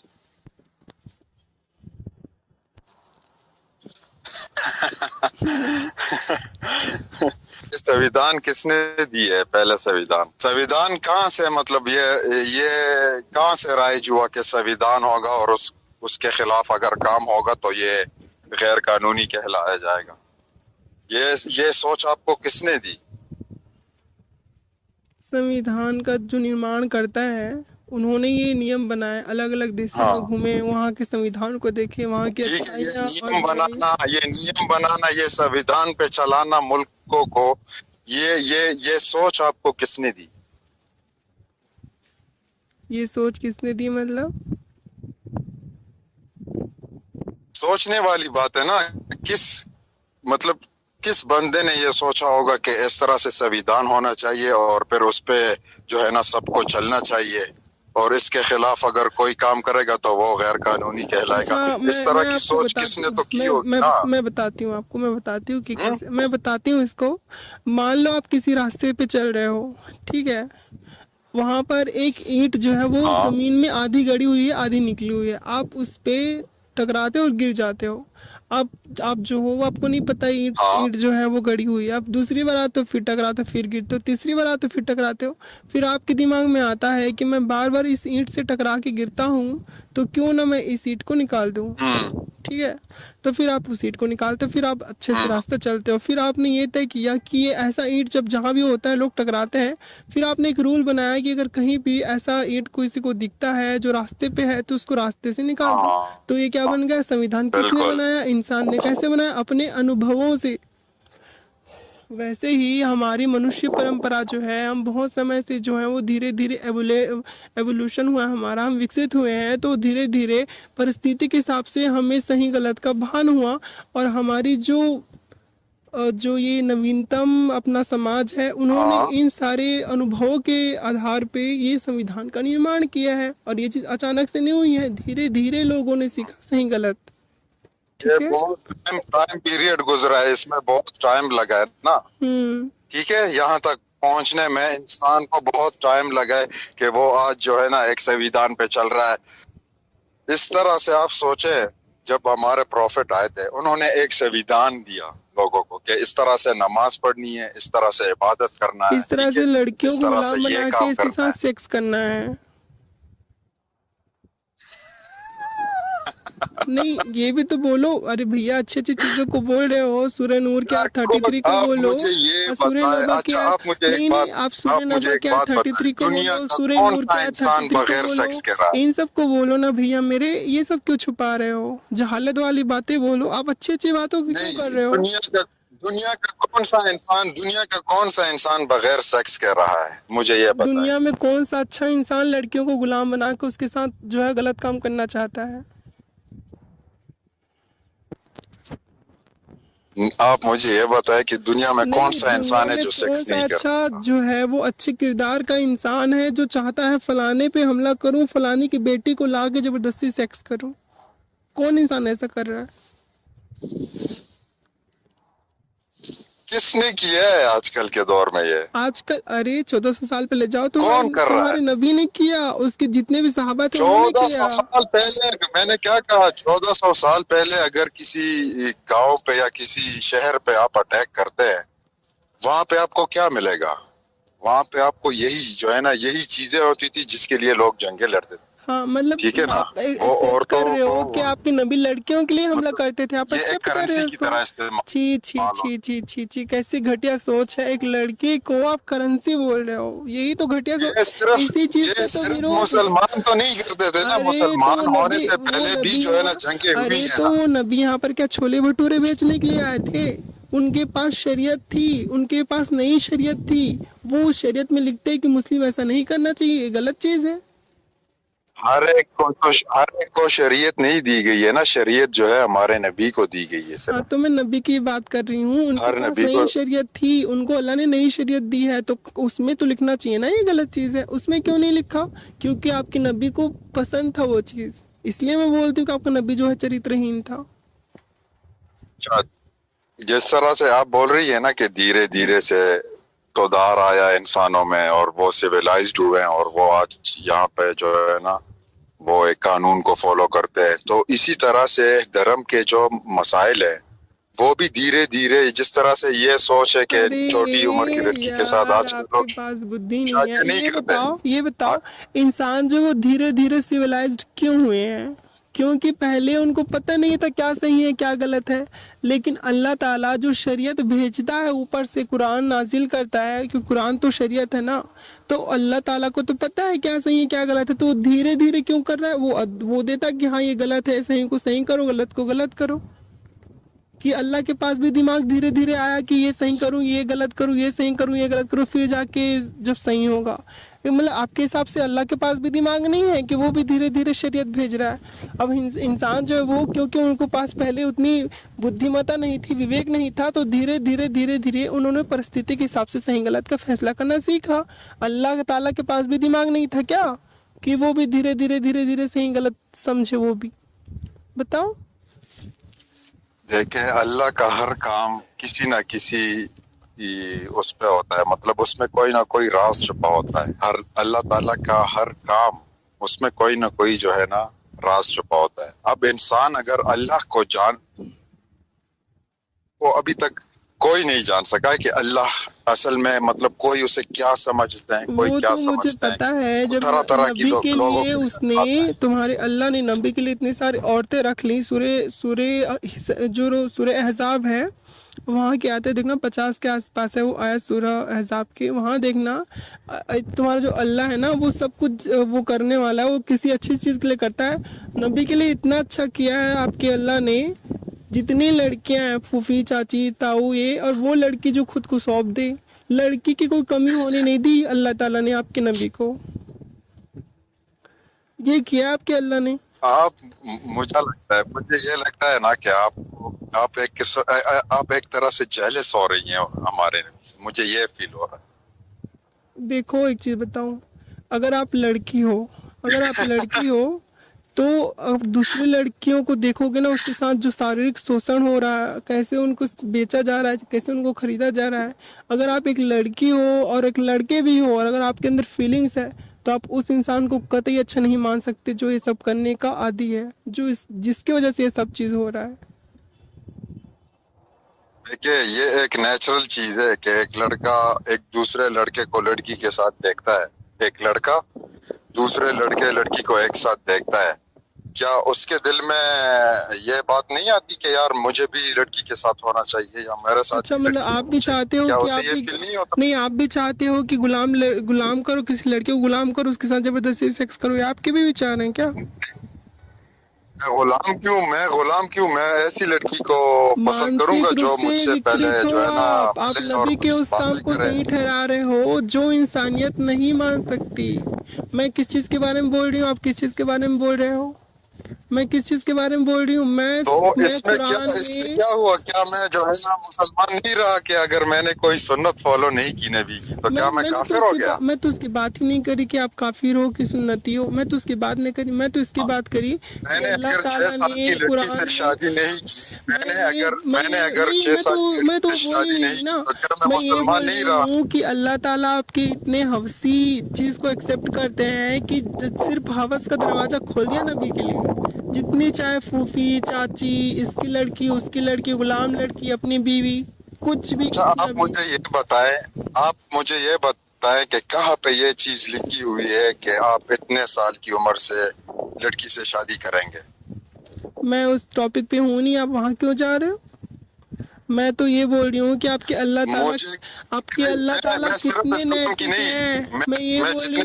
Speaker 2: संविधान किसने दी है? पहले संविधान कहाँ से, मतलब ये कहाँ से राइज हुआ कि संविधान होगा और उसके खिलाफ अगर काम होगा तो ये गैर कानूनी कहलाया जाएगा? ये सोच आपको किसने दी?
Speaker 3: संविधान का जो निर्माण करता है उन्होंने ये नियम बनाए, अलग अलग देशों में
Speaker 2: हाँ
Speaker 3: घूमे, वहाँ के संविधान को देखे, वहाँ की
Speaker 2: ठीक है,
Speaker 3: अच्छाइयाँ और बुराई।
Speaker 2: ये नियम बनाना, ये संविधान पे चलाना मुल्कों को, ये सोच आपको किसने दी?
Speaker 3: ये सोच किसने दी मतलब?
Speaker 2: सोचने वाली बात है ना। मतलब किस बंदे ने ये सोचा होगा कि इस तरह से संविधान होना चाहिए और फिर उस पे जो है ना सबको चलना चाहिए, और इसके खिलाफ अगर कोई काम करेगा तो वो गैर कानूनी कहलाएगा।
Speaker 3: अच्छा,
Speaker 2: इस तरह
Speaker 3: मैं
Speaker 2: की
Speaker 3: आपको
Speaker 2: सोच
Speaker 3: बताती
Speaker 2: किसने
Speaker 3: हूँ,
Speaker 2: तो की होगी ना।
Speaker 3: मैं बताती हूँ आपको, मैं बताती हूँ कि कैसे, मैं बताती हूँ इसको। मान लो आप किसी रास्ते पे चल रहे हो, ठीक है, वहाँ पर एक ईंट जो है वो
Speaker 2: हाँ
Speaker 3: ज़मीन में आधी गड़ी हुई है, आधी निकली हुई है, आप उस पे टकराते हो और गिर जाते हो। आप जो हो वो आपको नहीं पता ईंट
Speaker 2: हाँ
Speaker 3: ईंट जो है वो गड़ी हुई है। आप दूसरी बार आते हो फिर टकराते हो, फिर गिरते हो, तीसरी बार आते हो फिर टकराते हो। फिर आपके दिमाग में आता है कि मैं बार बार इस ईंट से टकरा के गिरता हूँ, तो क्यों ना मैं इस ईंट को निकाल दूँ। ठीक है, तो फिर आप उस ईंट को निकालते हो, फिर आप अच्छे से रास्ता चलते हो। फिर आपने ये तय किया कि ये ऐसा ईंट जब जहाँ भी होता है लोग टकराते हैं, फिर आपने एक रूल बनाया कि अगर कहीं भी ऐसा ईंट किसी को दिखता है जो रास्ते पे है तो उसको रास्ते से निकाल दो।
Speaker 2: हाँ
Speaker 3: तो ये क्या बन गया? संविधान किसने
Speaker 2: बिल्कुल।
Speaker 3: बनाया? इंसान ने। कैसे बनाया? अपने अनुभवों से। वैसे ही हमारी मनुष्य परंपरा जो है, हम बहुत समय से जो है वो धीरे धीरे एवोल्यूशन हुआ है हमारा, हम विकसित हुए हैं, तो धीरे धीरे परिस्थिति के हिसाब से हमें सही गलत का भान हुआ। और हमारी जो ये नवीनतम अपना समाज है, उन्होंने
Speaker 2: हाँ
Speaker 3: इन सारे अनुभवों के आधार पे ये संविधान का निर्माण किया है। और ये चीज़ अचानक से नहीं हुई है, धीरे धीरे लोगों ने सीखा सही गलत।
Speaker 2: ये
Speaker 3: ठीक है।
Speaker 2: बहुत टाइम पीरियड गुजरा है, इसमें बहुत टाइम लगा है ना। ठीक है, यहाँ तक पहुंचने में इंसान को बहुत टाइम लगा है कि वो आज जो है ना एक संविधान पे चल रहा है। इस तरह से आप सोचे, जब हमारे प्रॉफिट आए थे उन्होंने एक संविधान दिया लोगों को कि इस तरह से नमाज पढ़नी है, इस तरह से इबादत करना है,
Speaker 3: इस तरह से लड़कियों
Speaker 2: इस
Speaker 3: को
Speaker 2: तरह से
Speaker 3: गुलाम
Speaker 2: ये
Speaker 3: बना के
Speaker 2: काम
Speaker 3: इसके
Speaker 2: करना
Speaker 3: साथ
Speaker 2: है।
Speaker 3: सेक्स करना है। नहीं, ये भी तो बोलो। अरे भैया, अच्छी अच्छी चीजों को बोल रहे हो। सूरह नूर के
Speaker 2: यार
Speaker 3: 33 को
Speaker 2: आप
Speaker 3: बोलो,
Speaker 2: मुझे ये
Speaker 3: और सूरह
Speaker 2: बताएं,
Speaker 3: नबा के
Speaker 2: अच्छा आप मुझे एक
Speaker 3: नहीं
Speaker 2: बात,
Speaker 3: नहीं, आप सूरह
Speaker 2: आप मुझे
Speaker 3: नबा
Speaker 2: एक
Speaker 3: के
Speaker 2: बात
Speaker 3: 33
Speaker 2: बताएं,
Speaker 3: को
Speaker 2: दुनिया
Speaker 3: बोलो,
Speaker 2: का
Speaker 3: सूरह
Speaker 2: कौन
Speaker 3: नूर
Speaker 2: सा
Speaker 3: के
Speaker 2: इंसान
Speaker 3: 33 को
Speaker 2: बगैर
Speaker 3: बोलो।
Speaker 2: सेक्स के रहा है?
Speaker 3: इन सब को बोलो ना भैया मेरे, ये सब क्यों छुपा रहे हो? जहालत वाली बातें बोलो। आप अच्छी अच्छी बातों की क्यों कर
Speaker 2: नहीं,
Speaker 3: रहे हो?
Speaker 2: दुनिया का कौन सा इंसान बगैर सेक्स कर रहा है, मुझे ये बताएं।
Speaker 3: दुनिया में कौन सा अच्छा इंसान लड़कियों को गुलाम बना के उसके साथ जो है गलत काम करना चाहता है?
Speaker 2: आप मुझे ये बताएं कि दुनिया में कौन
Speaker 3: नहीं,
Speaker 2: सा
Speaker 3: दुनिया
Speaker 2: इंसान है
Speaker 3: में
Speaker 2: जो
Speaker 3: कौन
Speaker 2: सेक्स
Speaker 3: सा
Speaker 2: नहीं
Speaker 3: अच्छा
Speaker 2: करता?
Speaker 3: जो है वो अच्छे किरदार का इंसान है जो चाहता है फलाने पे हमला करूं, फलानी की बेटी को ला के जबरदस्ती सेक्स करूं? कौन इंसान ऐसा कर रहा है?
Speaker 2: किसने किया है आजकल के दौर में ये?
Speaker 3: आजकल? अरे 1400 साल पहले जाओ,
Speaker 2: कौन कर रहा
Speaker 3: तुम्हारे
Speaker 2: है?
Speaker 3: नबी ने किया, उसके जितने भी सहाबा थे उन्होंने
Speaker 2: 1400
Speaker 3: किया।
Speaker 2: साल पहले, मैंने क्या कहा? 1400 साल पहले अगर किसी गांव पे या किसी शहर पे आप अटैक करते हैं, वहां पे आपको क्या मिलेगा? वहां पे आपको यही जो है ना, यही चीजें होती थी जिसके लिए लोग जंगे लड़ते थे।
Speaker 3: हाँ, मतलब
Speaker 2: ठीक है ना?
Speaker 3: आप
Speaker 2: वो
Speaker 3: एक्सेप्ट कर रहे हो कि आपके नबी लड़कियों के लिए हमला
Speaker 2: मतलब
Speaker 3: करते थे, आप
Speaker 2: ये एक
Speaker 3: एक्सेप्ट कर रहे
Speaker 2: करेंसी
Speaker 3: हो
Speaker 2: की
Speaker 3: उसको?
Speaker 2: तरह इस्तेमाल।
Speaker 3: छी छी छी छी छी छी, कैसी घटिया सोच है। एक लड़की को आप करेंसी बोल रहे हो, यही तो घटिया सोच। इसी चीज का तो विरोध।
Speaker 2: मुसलमान तो नहीं करते थे ना,
Speaker 3: अरे तो वो
Speaker 2: मुसलमान होने
Speaker 3: नबी,
Speaker 2: से पहले भी जो है ना जंगे हुई
Speaker 3: अरे
Speaker 2: है
Speaker 3: तो
Speaker 2: ना।
Speaker 3: वो नबी यहाँ पर क्या छोले भटूरे बेचने के लिए आए थे? उनके पास शरीयत थी, उनके पास नई शरीयत थी। वो उस शरीयत में लिखते हैं कि मुस्लिम ऐसा नहीं करना चाहिए, ये गलत चीज है।
Speaker 2: हर एक को शरीयत नहीं दी गई है ना, शरीयत जो है हमारे नबी को दी गई है
Speaker 3: हाँ,
Speaker 2: सिर्फ।
Speaker 3: तो मैं नबी की बात कर रही हूँ। उनके
Speaker 2: हर
Speaker 3: पास
Speaker 2: नबी
Speaker 3: नई
Speaker 2: को
Speaker 3: शरीयत थी, उनको अल्लाह ने नई शरीयत दी है, तो उसमें तो लिखना चाहिए ना ये गलत चीज़ है। उसमें क्यों नहीं लिखा? क्योंकि आपके नबी को पसंद था वो चीज़, इसलिए मैं बोलती हूँ कि आपका नबी जो है चरित्रहीन था।
Speaker 2: अच्छा, जिस तरह से आप बोल रही है ना कि धीरे धीरे से सुधार आया इंसानों में और वो सिविलाइज्ड हुए हैं और वो आज यहाँ पे जो है ना वो एक कानून को फॉलो करते हैं, तो इसी तरह से धर्म के जो मसाइल है वो भी धीरे धीरे, जिस तरह से ये सोच है कि
Speaker 3: अरे
Speaker 2: छोटी उम्र की लड़की के साथ
Speaker 3: यार,
Speaker 2: आज के
Speaker 3: आपके
Speaker 2: लोग
Speaker 3: पास बुद्धि नहीं
Speaker 2: शादी
Speaker 3: है।
Speaker 2: नहीं
Speaker 3: ये
Speaker 2: करते।
Speaker 3: बताओ, ये बताओ, इंसान जो वो धीरे धीरे सिविलाइज्ड क्यों हुए हैं? क्योंकि पहले उनको पता नहीं था क्या सही है क्या गलत है। लेकिन अल्लाह ताला जो शरीयत भेजता है ऊपर से, कुरान नाजिल करता है, क्योंकि कुरान तो शरीयत है ना, तो अल्लाह ताला को तो पता है क्या सही है क्या गलत है, तो वो धीरे धीरे क्यों कर रहा है? वो देता कि हाँ ये गलत है, सही को सही करो, गलत को गलत करो। कि अल्लाह के पास भी दिमाग धीरे धीरे आया कि ये सही करूँ, ये गलत करूँ, ये सही करूँ, ये गलत करूँ, फिर जाके जब सही होगा। मतलब आपके हिसाब से अल्लाह के पास भी दिमाग नहीं है कि वो भी धीरे धीरे शरीयत भेज रहा है? अब इंसान जो है वो, क्योंकि उनको पास पहले उतनी बुद्धिमत्ता नहीं थी, विवेक नहीं था, तो धीरे धीरे धीरे धीरे उन्होंने परिस्थिति के हिसाब से सही गलत का फैसला करना सीखा। अल्लाह ताला के पास भी दिमाग नहीं था क्या कि वो भी धीरे धीरे धीरे धीरे सही गलत समझे? वो भी बताओ।
Speaker 2: देखे, अल्लाह का हर काम किसी ना किसी उस पे होता है, मतलब उसमें कोई ना कोई राज छुपा होता है। हर अल्लाह ताला का हर काम उसमें कोई ना कोई जो है ना राज छुपा होता है। अब इंसान अगर अल्लाह को वो अभी तक कोई नहीं जान सका है कि अल्लाह असल में मतलब कोई उसे क्या समझते हैं, कोई
Speaker 3: वो
Speaker 2: क्या
Speaker 3: तो मुझे
Speaker 2: समझते
Speaker 3: पता
Speaker 2: हैं।
Speaker 3: है, जब
Speaker 2: तरह तरह की
Speaker 3: नबी के
Speaker 2: लोगों
Speaker 3: लिए
Speaker 2: के
Speaker 3: उसने, तुम्हारे अल्लाह ने नबी के लिए इतनी सारी औरतें रख ली। जो सूरह अहज़ाब है वहाँ के आते देखना, 50 के आसपास है वो आया सूरह अहज़ाब के। वहाँ देखना तुम्हारा जो अल्लाह है ना वो सब कुछ वो करने वाला है, वो किसी अच्छी चीज़ के लिए करता है। नबी के लिए इतना अच्छा किया है आपके अल्लाह ने। जितनी लड़कियां हैं, फूफी, चाची, ताऊ, ये और वो लड़की जो खुद को सौंप दे, लड़की की कोई कमी होने नहीं दी अल्लाह ताला ने आपके नबी को। ये किया आपके अल्लाह ने।
Speaker 2: मुझे ये लगता है ना कि आप एक तरह से जेलस हो रही हैं हमारे नबी से, मुझे ये फील हो रहा है।
Speaker 3: देखो एक चीज़ बताऊं, अगर आप लड़की हो तो अब दूसरी लड़कियों को देखोगे ना, उसके साथ जो शारीरिक शोषण हो रहा है, कैसे उनको बेचा जा रहा है, कैसे उनको खरीदा जा रहा है। अगर आप एक लड़की हो और एक लड़के भी हो और अगर आपके अंदर फीलिंग्स है, तो आप उस इंसान को कतई अच्छा नहीं मान सकते जो ये सब करने का आदी है, जिसकी वजह से ये सब चीज़ हो रहा है।
Speaker 2: देखिए, ये एक नेचुरल चीज है कि एक लड़का एक दूसरे लड़के को लड़की के साथ देखता है, एक लड़का दूसरे लड़की को एक साथ देखता है। क्या उसके दिल में ये बात नहीं आती कि यार मुझे भी लड़की के साथ होना चाहिए या मेरे साथ?
Speaker 3: अच्छा, मतलब आप भी चाहते हो कि नहीं, आप भी चाहते हो कि गुलाम करो, किसी लड़के को गुलाम करो, उसके साथ जबरदस्ती सेक्स करो? ये आपके भी विचार हैं क्या?
Speaker 2: मैं गुलाम क्यों? मैं ऐसी लड़की को पसंद करूंगा जो मुझसे पहले जो है ना।
Speaker 3: आप नबी के उस काम को सही ठहरा रहे हो जो इंसानियत नहीं मान सकती। मैं किस चीज़ के बारे में बोल रही हूँ, आप किस चीज़ के बारे में बोल रहे हो? मैं किस चीज के बारे में बोल रही हूँ? मैं
Speaker 2: इसमें क्या हुआ? क्या मैं जो है ना मुसलमान नहीं रहा कि अगर मैंने कोई सुन्नत फॉलो नहीं की नबी की तो क्या मैं काफिर हो गया?
Speaker 3: मैं तो उसकी बात ही नहीं करी कि आप काफिर हो कि सुन्नती हो, मैं तो उसकी बात नहीं करी। मैं तो इसकी बात करी
Speaker 2: मैंने अगर 6 साल की लड़की से शादी नहीं की, मैंने अगर 6 साल की लड़की से शादी नहीं की तो क्या मैं मुसलमान नहीं रहा?
Speaker 3: कि अल्लाह ताला आपके इतने हवसी चीज को एक्सेप्ट करते हैं कि सिर्फ हवस का दरवाजा खोल दिया नबी के लिए। जितनी चाहे फूफी, चाची, इसकी लड़की, उसकी लड़की, गुलाम लड़की, अपनी बीवी, कुछ भी।
Speaker 2: आप मुझे ये बताएं कि कहाँ पे ये चीज लिखी हुई है कि आप इतने साल की उम्र से लड़की से शादी करेंगे?
Speaker 3: मैं उस टॉपिक पे हूँ नहीं, आप वहाँ क्यों जा रहे हो? मैं तो ये बोल रही हूँ कि आपके अल्लाह ताला कितने नैतिक हैं। मैं ये बोल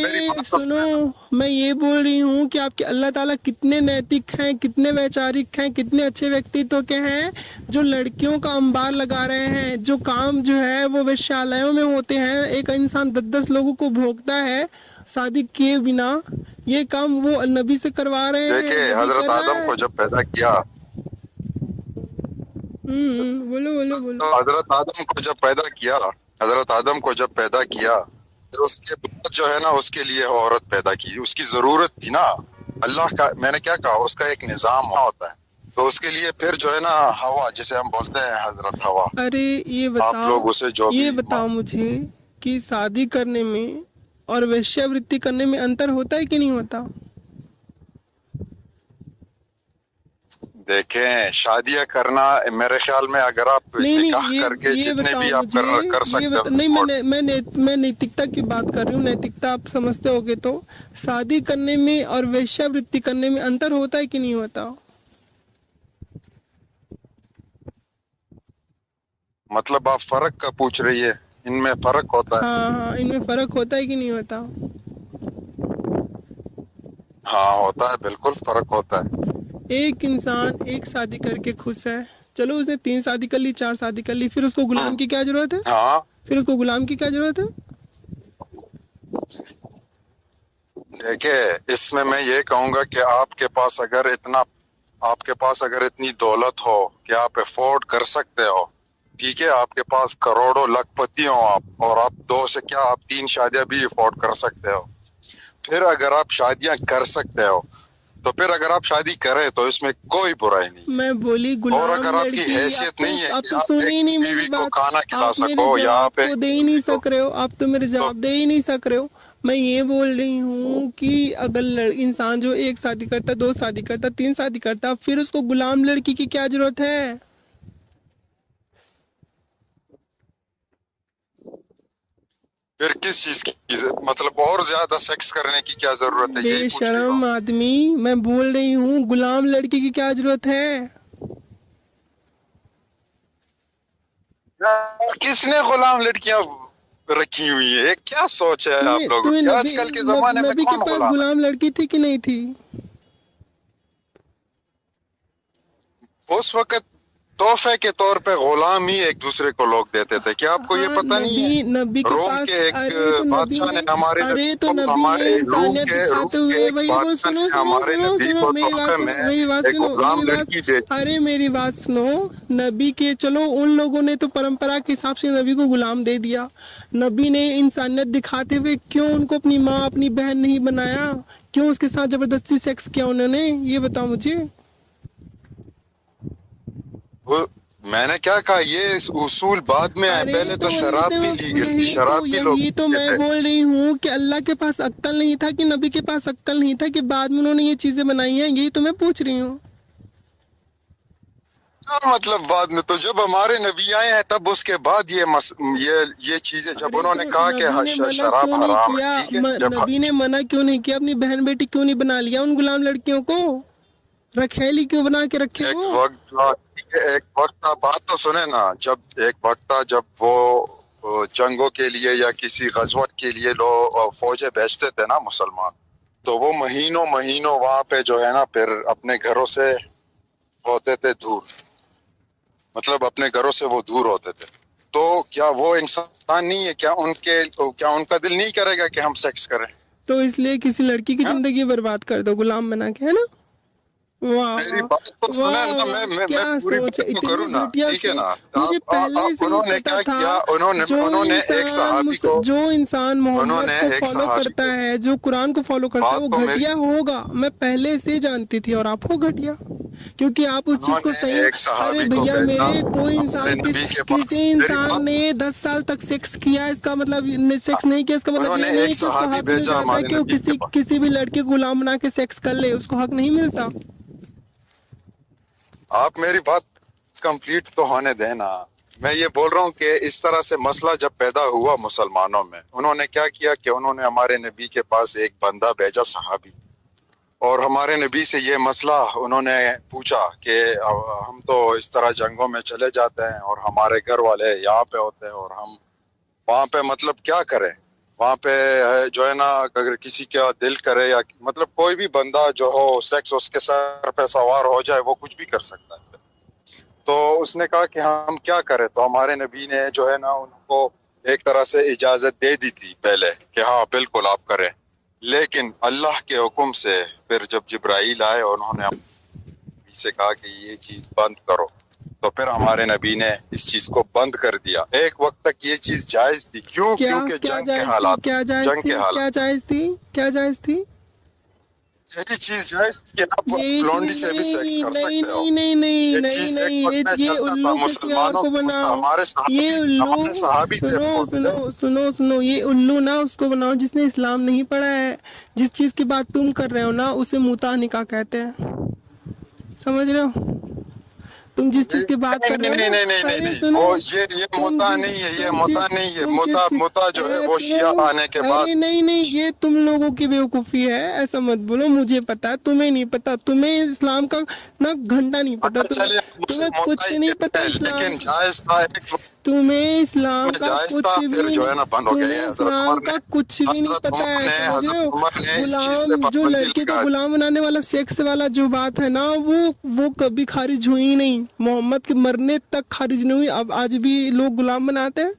Speaker 3: रही हूँ, सुनो, मैं ये बोल रही हूँ कि आपके अल्लाह ताला कितने नैतिक हैं, कितने वैचारिक हैं, कितने अच्छे व्यक्तित्व के हैं, जो लड़कियों का अंबार लगा रहे हैं, जो काम जो है वो वेश्यालयों में होते हैं। एक इंसान 10-10 लोगों को भोगता है शादी किए बिना, ये काम वो नबी से करवा रहे हैं।
Speaker 2: देखिए, हजरत आदम को जब पैदा किया,
Speaker 3: बोलो।
Speaker 2: हजरत आदम को जब पैदा किया फिर उसके बाद जो है ना उसके लिए औरत पैदा की, उसकी जरूरत थी ना। अल्लाह का, मैंने क्या कहा, उसका एक निजाम होता है, तो उसके लिए फिर जो है ना हवा, जिसे हम बोलते हैं हजरत हवा,
Speaker 3: अरे
Speaker 2: आप लोग उसे जो
Speaker 3: ये
Speaker 2: भी
Speaker 3: बताओ मुझे कि शादी करने में और वेश्यावृत्ति करने में अंतर होता है कि नहीं होता?
Speaker 2: देखें, शादियां करना मेरे ख्याल में अगर आप
Speaker 3: नहीं
Speaker 2: निकाह
Speaker 3: नहीं,
Speaker 2: करके
Speaker 3: ये
Speaker 2: जितने
Speaker 3: बताओ
Speaker 2: भी आप
Speaker 3: मुझे,
Speaker 2: कर
Speaker 3: ये
Speaker 2: सकते
Speaker 3: बता,
Speaker 2: हो।
Speaker 3: नहीं मैं नैतिकता की बात कर रही हूँ। नैतिकता आप समझते होगे तो शादी करने में और वेश्यावृत्ति करने में अंतर होता है कि नहीं होता?
Speaker 2: मतलब आप फर्क का पूछ रही है, इनमें फर्क होता है।
Speaker 3: हाँ हाँ, इनमें फर्क होता है कि नहीं होता?
Speaker 2: हाँ होता है, बिल्कुल फर्क होता है।
Speaker 3: एक इंसान एक शादी करके खुश है, चलो उसने 3 शादी कर ली, 4 शादी कर ली, फिर उसको गुलाम की क्या जरूरत है?
Speaker 2: हाँ
Speaker 3: फिर उसको गुलाम की क्या जरूरत है?
Speaker 2: देखिए, इसमें मैं ये कहूंगा कि आपके पास अगर इतनी दौलत हो कि आप अफोर्ड कर सकते हो, ठीक है, आपके पास करोड़ों लखपति हो आप, और आप 2 से क्या, आप 3 शादियां भी अफोर्ड कर सकते हो, फिर अगर आप शादियां कर सकते हो, तो फिर अगर आप शादी करें तो इसमें कोई बुराई नहीं
Speaker 3: मैं बोली
Speaker 2: है। और
Speaker 3: गुलाम
Speaker 2: अगर आपकी
Speaker 3: लड़की,
Speaker 2: हैसियत नहीं है
Speaker 3: आप
Speaker 2: कि
Speaker 3: तो
Speaker 2: आप
Speaker 3: सुन
Speaker 2: एक
Speaker 3: ही नहीं मेरी
Speaker 2: बीवी को
Speaker 3: बात।
Speaker 2: खाना खिला
Speaker 3: आप मेरे
Speaker 2: सको, या
Speaker 3: जवाब
Speaker 2: आप एक
Speaker 3: को दे ही नहीं
Speaker 2: बीवी को,
Speaker 3: सक रहे हो, आप तो मेरे
Speaker 2: तो
Speaker 3: जवाब दे ही नहीं सक रहे हो। मैं ये बोल रही हूँ कि अगर इंसान जो 1 शादी करता, 2 शादी करता, 3 शादी करता, फिर उसको गुलाम लड़की की क्या जरूरत है?
Speaker 2: फिर किस चीज की, मतलब और ज्यादा सेक्स करने की क्या जरूरत है, यही पूछ रही हो?
Speaker 3: बेशरम आदमी, मैं बोल रही हूँ गुलाम लड़की की क्या जरूरत है?
Speaker 2: किसने गुलाम लड़कियां रखी हुई है? ये क्या सोच है आप लोगों
Speaker 3: तुम्हें
Speaker 2: की? आजकल के जमाने में
Speaker 3: नबी के
Speaker 2: कौन
Speaker 3: पास
Speaker 2: गुलाम है?
Speaker 3: गुलाम लड़की थी कि नहीं थी?
Speaker 2: उस वक्त तोहफे के तौर पे गुलाम ही एक दूसरे को लोग देते थे, क्या आपको ये
Speaker 3: हाँ,
Speaker 2: पता नहीं है?
Speaker 3: नबी के
Speaker 2: रोम
Speaker 3: पास,
Speaker 2: के एक बादशाह ने
Speaker 3: अरे तो नबी ने
Speaker 2: रूम
Speaker 3: इंसानियत
Speaker 2: रूम
Speaker 3: दिखाते
Speaker 2: के
Speaker 3: हुए,
Speaker 2: एक
Speaker 3: वही वो,
Speaker 2: बादशाह
Speaker 3: सुनो
Speaker 2: ने
Speaker 3: सुनो
Speaker 2: हमारे
Speaker 3: सुनो
Speaker 2: नबी
Speaker 3: सुनो,
Speaker 2: को
Speaker 3: मेरी बात
Speaker 2: तोहफे
Speaker 3: सुनो,
Speaker 2: में
Speaker 3: मेरी बात
Speaker 2: एक
Speaker 3: सुनो,
Speaker 2: गुलाम लड़की भेजी।
Speaker 3: अरे मेरी बात सुनो। नबी के, चलो उन लोगों ने तो परंपरा के हिसाब से नबी को गुलाम दे दिया, नबी ने इंसानियत दिखाते हुए क्यों उनको अपनी माँ अपनी बहन नहीं बनाया? क्यों उसके साथ जबरदस्ती सेक्स किया उन्होंने? ये बताओ मुझे।
Speaker 2: वो मैंने क्या कहा, ये उसूल बाद में आए,
Speaker 3: अरे
Speaker 2: पहले
Speaker 3: तो
Speaker 2: तो शराब भी लीगल थी, शराब भी लोग
Speaker 3: यही तो
Speaker 2: पीते
Speaker 3: मैं
Speaker 2: थे।
Speaker 3: बोल रही हूँ कि अल्लाह के पास अक्ल नहीं था कि नबी के पास अक्ल नहीं था कि बाद में उन्होंने ये चीजें बनाई हैं? यही तो मैं पूछ रही हूँ।
Speaker 2: क्या मतलब बाद में? तो जब हमारे नबी आए हैं तब उसके बाद ये चीजें, जब
Speaker 3: अरे
Speaker 2: उन्होंने
Speaker 3: तो
Speaker 2: कहा कि
Speaker 3: नबी ने मना
Speaker 2: शराब
Speaker 3: क्यों नहीं
Speaker 2: हराम है,
Speaker 3: किया?
Speaker 2: ठीक है, जब
Speaker 3: नबी ने मना क्यों नहीं किया? अपनी बहन बेटी क्यों नहीं बना लिया उन गुलाम लड़कियों को? रखेली क्यों बना के रखे
Speaker 2: एक
Speaker 3: वो?
Speaker 2: वक्त था, ठीक है, एक वक्त था, बात तो सुने ना, जब एक वक्त था जब वो जंगों के लिए या किसी गजवत के लिए लोग फौजें भेजते थे ना मुसलमान, तो वो महीनों महीनों वहां पे जो है ना फिर अपने घरों से होते थे दूर, मतलब अपने घरों से वो दूर होते थे। तो क्या वो इंसान नहीं है? क्या उनका दिल नहीं करेगा कि हम सेक्स करें?
Speaker 3: तो इसलिए किसी लड़की की
Speaker 2: हाँ?
Speaker 3: जिंदगी बर्बाद कर दो गुलाम बना के, है ना? वाह
Speaker 2: मेरी
Speaker 3: वाह,
Speaker 2: बात तो सुने
Speaker 3: वाह
Speaker 2: ना,
Speaker 3: वाह,
Speaker 2: मैं
Speaker 3: क्या
Speaker 2: पूरी
Speaker 3: सोच है,
Speaker 2: बात तो
Speaker 3: इतनी
Speaker 2: करूँ ना,
Speaker 3: घटिया
Speaker 2: ठीक है ना?
Speaker 3: सोच। मुझे पहले से ही
Speaker 2: उन्होंने
Speaker 3: पता
Speaker 2: क्या
Speaker 3: था।
Speaker 2: किया, उन्होंने एक सहाबी को,
Speaker 3: जो इंसान मोहम्मद
Speaker 2: उन्होंने
Speaker 3: को
Speaker 2: एक
Speaker 3: फॉलो
Speaker 2: सहाबी
Speaker 3: करता
Speaker 2: को,
Speaker 3: है, जो कुरान को फॉलो करता है,
Speaker 2: बात
Speaker 3: वो
Speaker 2: तो मेरी,
Speaker 3: घटिया होगा। मैं पहले से जानती थी, और आप हो घटिया क्योंकि आप उस चीज को सही।
Speaker 2: उन्होंने एक
Speaker 3: अरे
Speaker 2: सहाबी को
Speaker 3: भैया,
Speaker 2: भेजा
Speaker 3: मेरे कोई
Speaker 2: हमारे
Speaker 3: इंसान
Speaker 2: नबी के
Speaker 3: किसी
Speaker 2: पास, मेरी
Speaker 3: इंसान
Speaker 2: बात,
Speaker 3: ने 10 साल तक सेक्स किया, इसका मतलब सेक्स नहीं किया, इसका मतलब ये
Speaker 2: उन्होंने
Speaker 3: नहीं है
Speaker 2: एक
Speaker 3: कि उसको
Speaker 2: सहाबी
Speaker 3: हक मिल
Speaker 2: भेजा
Speaker 3: जाता है
Speaker 2: हमारे
Speaker 3: कि वो
Speaker 2: नबी के पास।
Speaker 3: किसी भी लड़के को गुलाम बना के सेक्स कर ले, उसको हक नहीं मिलता।
Speaker 2: आप मेरी बात कंप्लीट तो होने देना। मैं ये बोल रहा हूँ कि इस तरह से मसला जब पैदा हुआ मुसलमानों में, उन्होंने क्या किया कि उन्होंने हमारे नबी के पास एक बंदा भेजा सहाबी, और हमारे नबी से ये मसला उन्होंने पूछा कि हम तो इस तरह जंगों में चले जाते हैं और हमारे घर वाले यहाँ पे होते हैं, और हम वहाँ पे मतलब क्या करें? वहाँ पे जो है ना, अगर किसी का दिल करे या मतलब कोई भी बंदा जो हो, सेक्स उसके सर पे सवार हो जाए, वो कुछ भी कर सकता है। तो उसने कहा कि हम क्या करें? तो हमारे नबी ने जो है ना उनको एक तरह से इजाजत दे दी थी पहले कि हाँ बिल्कुल आप करें, लेकिन अल्लाह के हुक्म से फिर जब जिब्राइल आए और उन्होंने से कहा कि ये चीज बंद करो, तो फिर हमारे नबी ने इस चीज को बंद कर दिया। एक वक्त तक ये चीज जायज थी, क्यों?
Speaker 3: क्या
Speaker 2: क्योंकि
Speaker 3: क्या
Speaker 2: जंग के
Speaker 3: जायज थी?
Speaker 2: हालात,
Speaker 3: क्या जायज
Speaker 2: जंग
Speaker 3: थी?
Speaker 2: के हालात,
Speaker 3: क्या जायज थी? क्या जायज थी?
Speaker 2: यही चीज जायज थी कि आप
Speaker 3: यही
Speaker 2: लौंडी
Speaker 3: चीज
Speaker 2: से भी सेक्स
Speaker 3: नहीं
Speaker 2: कर
Speaker 3: नहीं
Speaker 2: सकते हो।
Speaker 3: नहीं नहीं नहीं
Speaker 2: ये
Speaker 3: नहीं
Speaker 2: चीज
Speaker 3: नहीं,
Speaker 2: एक वक्त में
Speaker 3: ये
Speaker 2: चलता था,
Speaker 3: उल्लू किसी और
Speaker 2: मुसलमानों
Speaker 3: को
Speaker 2: को
Speaker 3: बनाओ। ये उल्लू,
Speaker 2: हमारे सहाबी थे
Speaker 3: सुनो
Speaker 2: बहुत
Speaker 3: सुनो
Speaker 2: थे।
Speaker 3: सुनो सुनो, ये उल्लू ना उसको बनाओ जिसने इस्लाम नहीं पढ़ा है। जिस चीज की बात तुम कर रहे हो ना, उसे मुता निकाह कहते हैं, समझ रहे हो? तुम जिस चीज की बात कर
Speaker 2: नहीं
Speaker 3: रहे
Speaker 2: नहीं
Speaker 3: हो
Speaker 2: नहीं
Speaker 3: ना,
Speaker 2: नहीं नहीं
Speaker 3: अरे
Speaker 2: नहीं,
Speaker 3: सुनो,
Speaker 2: वो ये मुता नहीं है, ये मुता नहीं है। मुता मुता जो है वो शिया आने के बाद।
Speaker 3: अरे नहीं नहीं, ये तुम लोगों की बेवकूफ़ी है, ऐसा मत बोलो। मुझे पता है, तुम्हें नहीं पता। तुम्हें इस्लाम का ना घंटा नहीं पता।
Speaker 2: अच्छा
Speaker 3: तुम्हें
Speaker 2: चलिए,
Speaker 3: तुम्हें
Speaker 2: मुता
Speaker 3: कुछ
Speaker 2: ही
Speaker 3: नहीं
Speaker 2: कहते
Speaker 3: पता
Speaker 2: हैं,
Speaker 3: इस्लाम
Speaker 2: लेकिन
Speaker 3: का।
Speaker 2: जायज था एक वक्त
Speaker 3: तुम्हें इस्लाम
Speaker 2: में,
Speaker 3: का
Speaker 2: जायज
Speaker 3: कुछ
Speaker 2: था,
Speaker 3: भी
Speaker 2: फिर जो है ना बंद हो
Speaker 3: तुम्हें
Speaker 2: गया।
Speaker 3: इस्लाम का कुछ भी नहीं पता है, समझ रहे हो?
Speaker 2: हजरत उमर ने इस चीज पे
Speaker 3: गुलाम, जो
Speaker 2: पाबंदी
Speaker 3: लड़के को
Speaker 2: लगा दी।
Speaker 3: गुलाम बनाने वाला सेक्स वाला जो बात है ना, वो कभी खारिज हुई नहीं। मोहम्मद के मरने तक खारिज नहीं हुई। अब आज भी लोग गुलाम बनाते हैं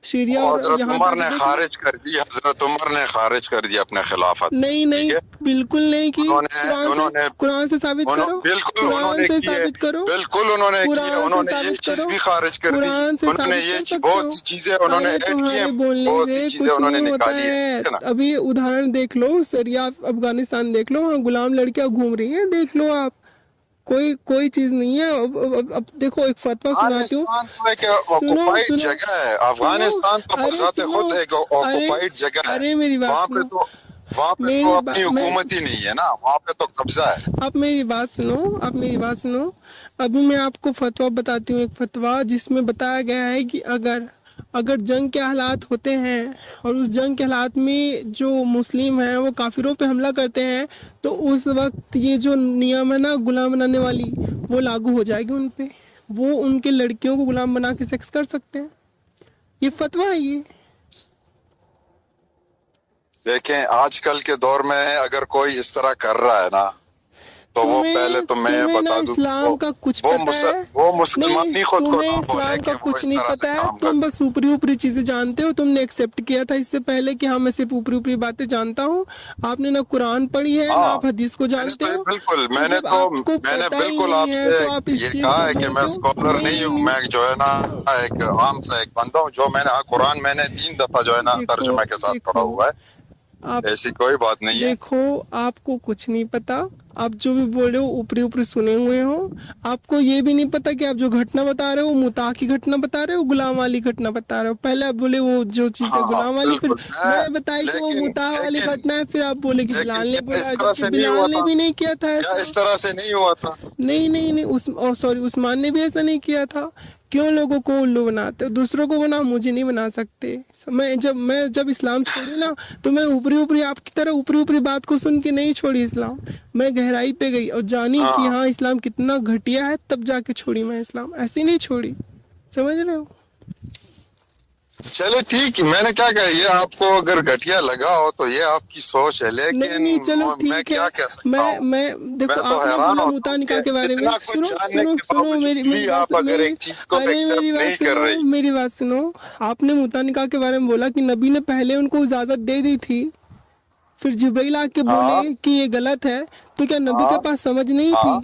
Speaker 3: सीरिया
Speaker 2: वो
Speaker 3: और
Speaker 2: हजरत
Speaker 3: यहाँ
Speaker 2: उमर
Speaker 3: पे
Speaker 2: ने
Speaker 3: देख लो।
Speaker 2: खारिज कर दी, हजरत उमर ने खारिज कर दी अपने खिलाफत।
Speaker 3: नहीं
Speaker 2: ठीक
Speaker 3: नहीं,
Speaker 2: है,
Speaker 3: बिल्कुल नहीं की।
Speaker 2: उन्होंने
Speaker 3: कुरान से साबित करो,
Speaker 2: बिल्कुल
Speaker 3: कुरान
Speaker 2: उन्होंने
Speaker 3: से
Speaker 2: किए,
Speaker 3: साबित करो,
Speaker 2: बिल्कुल उन्होंने किए।
Speaker 3: कुरान से
Speaker 2: उन्होंने ये
Speaker 3: साबित
Speaker 2: चीज
Speaker 3: करो,
Speaker 2: भी खारिज कर दी।
Speaker 3: कुरान से
Speaker 2: उन्होंने
Speaker 3: साबित
Speaker 2: ये
Speaker 3: कर सकते
Speaker 2: बहुत
Speaker 3: हो।
Speaker 2: सी चीजें उन्होंने
Speaker 3: अरे
Speaker 2: ऐड की
Speaker 3: तुम्हारे
Speaker 2: हैं,
Speaker 3: बोलने
Speaker 2: बहुत सी
Speaker 3: से
Speaker 2: चीजें
Speaker 3: कुछ
Speaker 2: उन्होंने
Speaker 3: नहीं होता
Speaker 2: निकाली है,
Speaker 3: है।
Speaker 2: ठीक है ना।
Speaker 3: अभी उदाहरण देख लो, सीरिया अफगानिस्तान देख लो, वहाँ गुलाम लड़कियां घूम रही हैं, देख लो आप। कोई कोई चीज नहीं है। अब देखो, एक फतवा सुनाती हूँ।
Speaker 2: अफगानिस्तान तो एक
Speaker 3: सुनो
Speaker 2: ऑक्युपाइड
Speaker 3: सुनो
Speaker 2: जगह है।
Speaker 3: सुनो,
Speaker 2: अफगानिस्तान तो
Speaker 3: अरे
Speaker 2: बजाते
Speaker 3: सुनो,
Speaker 2: खुद एक
Speaker 3: अरे
Speaker 2: ऑक्युपाइड जगह है।
Speaker 3: अरे मेरी बात
Speaker 2: वहाँ पे
Speaker 3: सुनो,
Speaker 2: तो वहाँ पे तो
Speaker 3: मेरी
Speaker 2: अपनी
Speaker 3: बात मैं
Speaker 2: हुकूमत ही नहीं है ना, वहाँ पे तो कब्जा है।
Speaker 3: आप मेरी बात सुनो, आप मेरी बात सुनो। अभी मैं आपको फतवा बताती हूँ, एक फतवा जिसमें बताया गया है कि अगर अगर जंग के हालात होते हैं और उस जंग के हालात में जो मुस्लिम हैं वो काफिरों पे हमला करते हैं, तो उस वक्त ये जो नियम है ना गुलाम बनाने वाली, वो लागू हो जाएगी उन पे। वो उनके लड़कियों को गुलाम बना के सेक्स कर सकते हैं। ये फतवा है ये।
Speaker 2: देखें, आजकल के दौर में अगर कोई इस तरह कर रहा है ना, तो वो पहले तो मैं
Speaker 3: तुम्हें ना
Speaker 2: बता दूं,
Speaker 3: इस्लाम का कुछ पता है?
Speaker 2: वो मुसलमान
Speaker 3: नहीं,
Speaker 2: ही खुद को
Speaker 3: तुम्हें
Speaker 2: ना बोले
Speaker 3: इस्लाम
Speaker 2: कि
Speaker 3: का
Speaker 2: वो
Speaker 3: कुछ
Speaker 2: इस
Speaker 3: नहीं
Speaker 2: तरह
Speaker 3: पता
Speaker 2: से
Speaker 3: है।
Speaker 2: काम
Speaker 3: तुम
Speaker 2: करते।
Speaker 3: बस ऊपरी ऊपरी चीजें जानते हो। तुमने एक्सेप्ट किया था इससे पहले कि हाँ, मैं सिर्फ ऊपरी ऊपरी बातें जानता हूँ। आपने ना कुरान पढ़ी है, ना
Speaker 2: हाँ,
Speaker 3: आप हदीस को जानते हो।
Speaker 2: बिल्कुल,
Speaker 3: तो जब आपको
Speaker 2: मैंने
Speaker 3: पता ही
Speaker 2: बिल्कुल
Speaker 3: नहीं है
Speaker 2: आपसे
Speaker 3: तो आप इस
Speaker 2: ये
Speaker 3: चीज
Speaker 2: कहा
Speaker 3: को
Speaker 2: है कि मैं
Speaker 3: बोलते हो।
Speaker 2: स्कॉलर नहीं हूँ। मैं जो है ना एक आम सा एक बंदा हूँ, जो मैंने कुरान मैंने 3 दफा जो है ना
Speaker 3: देखो
Speaker 2: तर्जुमे के साथ पढ़ा
Speaker 3: देखो
Speaker 2: हुआ है।
Speaker 3: आप
Speaker 2: ऐसी कोई बात नहीं है।
Speaker 3: देखो, आपको कुछ नहीं पता। आप जो भी बोल रहे हो ऊपरी ऊपरी सुने हुए हो। आपको ये भी नहीं पता कि आप जो घटना बता रहे हो मुता की घटना बता रहे हो, गुलाम वाली घटना बता रहे हो। पहले आप बोले वो जो चीज़ है
Speaker 2: हाँ
Speaker 3: गुलाम वाली, फिर
Speaker 2: बिल्कुल,
Speaker 3: मैं बताई कि वो
Speaker 2: लेकिन
Speaker 3: मुता वाली
Speaker 2: लेकिन
Speaker 3: घटना है, फिर आप बोले कि
Speaker 2: लेकिन
Speaker 3: बिलाल ने
Speaker 2: क्या इस
Speaker 3: बोला,
Speaker 2: तरह
Speaker 3: जबकि
Speaker 2: से नहीं हुआ
Speaker 3: बिलाल ने
Speaker 2: था?
Speaker 3: भी नहीं किया था
Speaker 2: क्या
Speaker 3: ऐसा।
Speaker 2: इस तरह से नहीं हुआ था?
Speaker 3: नहीं नहीं नहीं, सॉरी, उस्मान ने भी ऐसा नहीं किया था। क्यों लोगों को उल्लू बनाते हो? दूसरों को बनाओ, मुझे नहीं बना सकते। मैं जब इस्लाम छोड़ी ना, तो मैं ऊपरी ऊपरी आपकी तरह ऊपरी ऊपरी बात को सुन के नहीं छोड़ी इस्लाम। मैं गहराई पे गई और जानी कि
Speaker 2: हाँ,
Speaker 3: हाँ इस्लाम कितना घटिया है, तब जाके छोड़ी मैं इस्लाम, ऐसे नहीं छोड़ी। समझ रहे हो?
Speaker 2: चलो ठीक है, मैंने क्या कहा, ये आपको अगर घटिया लगा हो तो ये आपकी सोच है,
Speaker 3: नहीं
Speaker 2: लेकिन
Speaker 3: नहीं, चलो
Speaker 2: मैं
Speaker 3: ठीक है।
Speaker 2: क्या कह सकता
Speaker 3: मैं
Speaker 2: हूँ।
Speaker 3: मैं देखो,
Speaker 2: मैं तो
Speaker 3: आपने
Speaker 2: हैरान
Speaker 3: बोला
Speaker 2: होता
Speaker 3: मुता
Speaker 2: हूँ
Speaker 3: निकाह के
Speaker 2: कि
Speaker 3: बारे में।
Speaker 2: इतना कुछ
Speaker 3: सुनो
Speaker 2: जानने
Speaker 3: सुनो
Speaker 2: के
Speaker 3: सुनो,
Speaker 2: बावजूद
Speaker 3: मेरी
Speaker 2: भी
Speaker 3: मेरी बात
Speaker 2: आप अगर
Speaker 3: मेरी
Speaker 2: एक चीज को
Speaker 3: अरे मेरी
Speaker 2: एक्सेप्ट
Speaker 3: बात
Speaker 2: नहीं कर
Speaker 3: सुनो,
Speaker 2: रही।
Speaker 3: मेरी बात सुनो। आपने मुता निकाह के बारे में बोला कि नबी ने पहले उनको इजाजत दे दी थी, फिर जिब्रील आके
Speaker 2: हाँ
Speaker 3: बोले कि ये गलत है, तो क्या नबी के
Speaker 2: हाँ
Speaker 3: पास समझ नहीं थी?
Speaker 2: हाँ,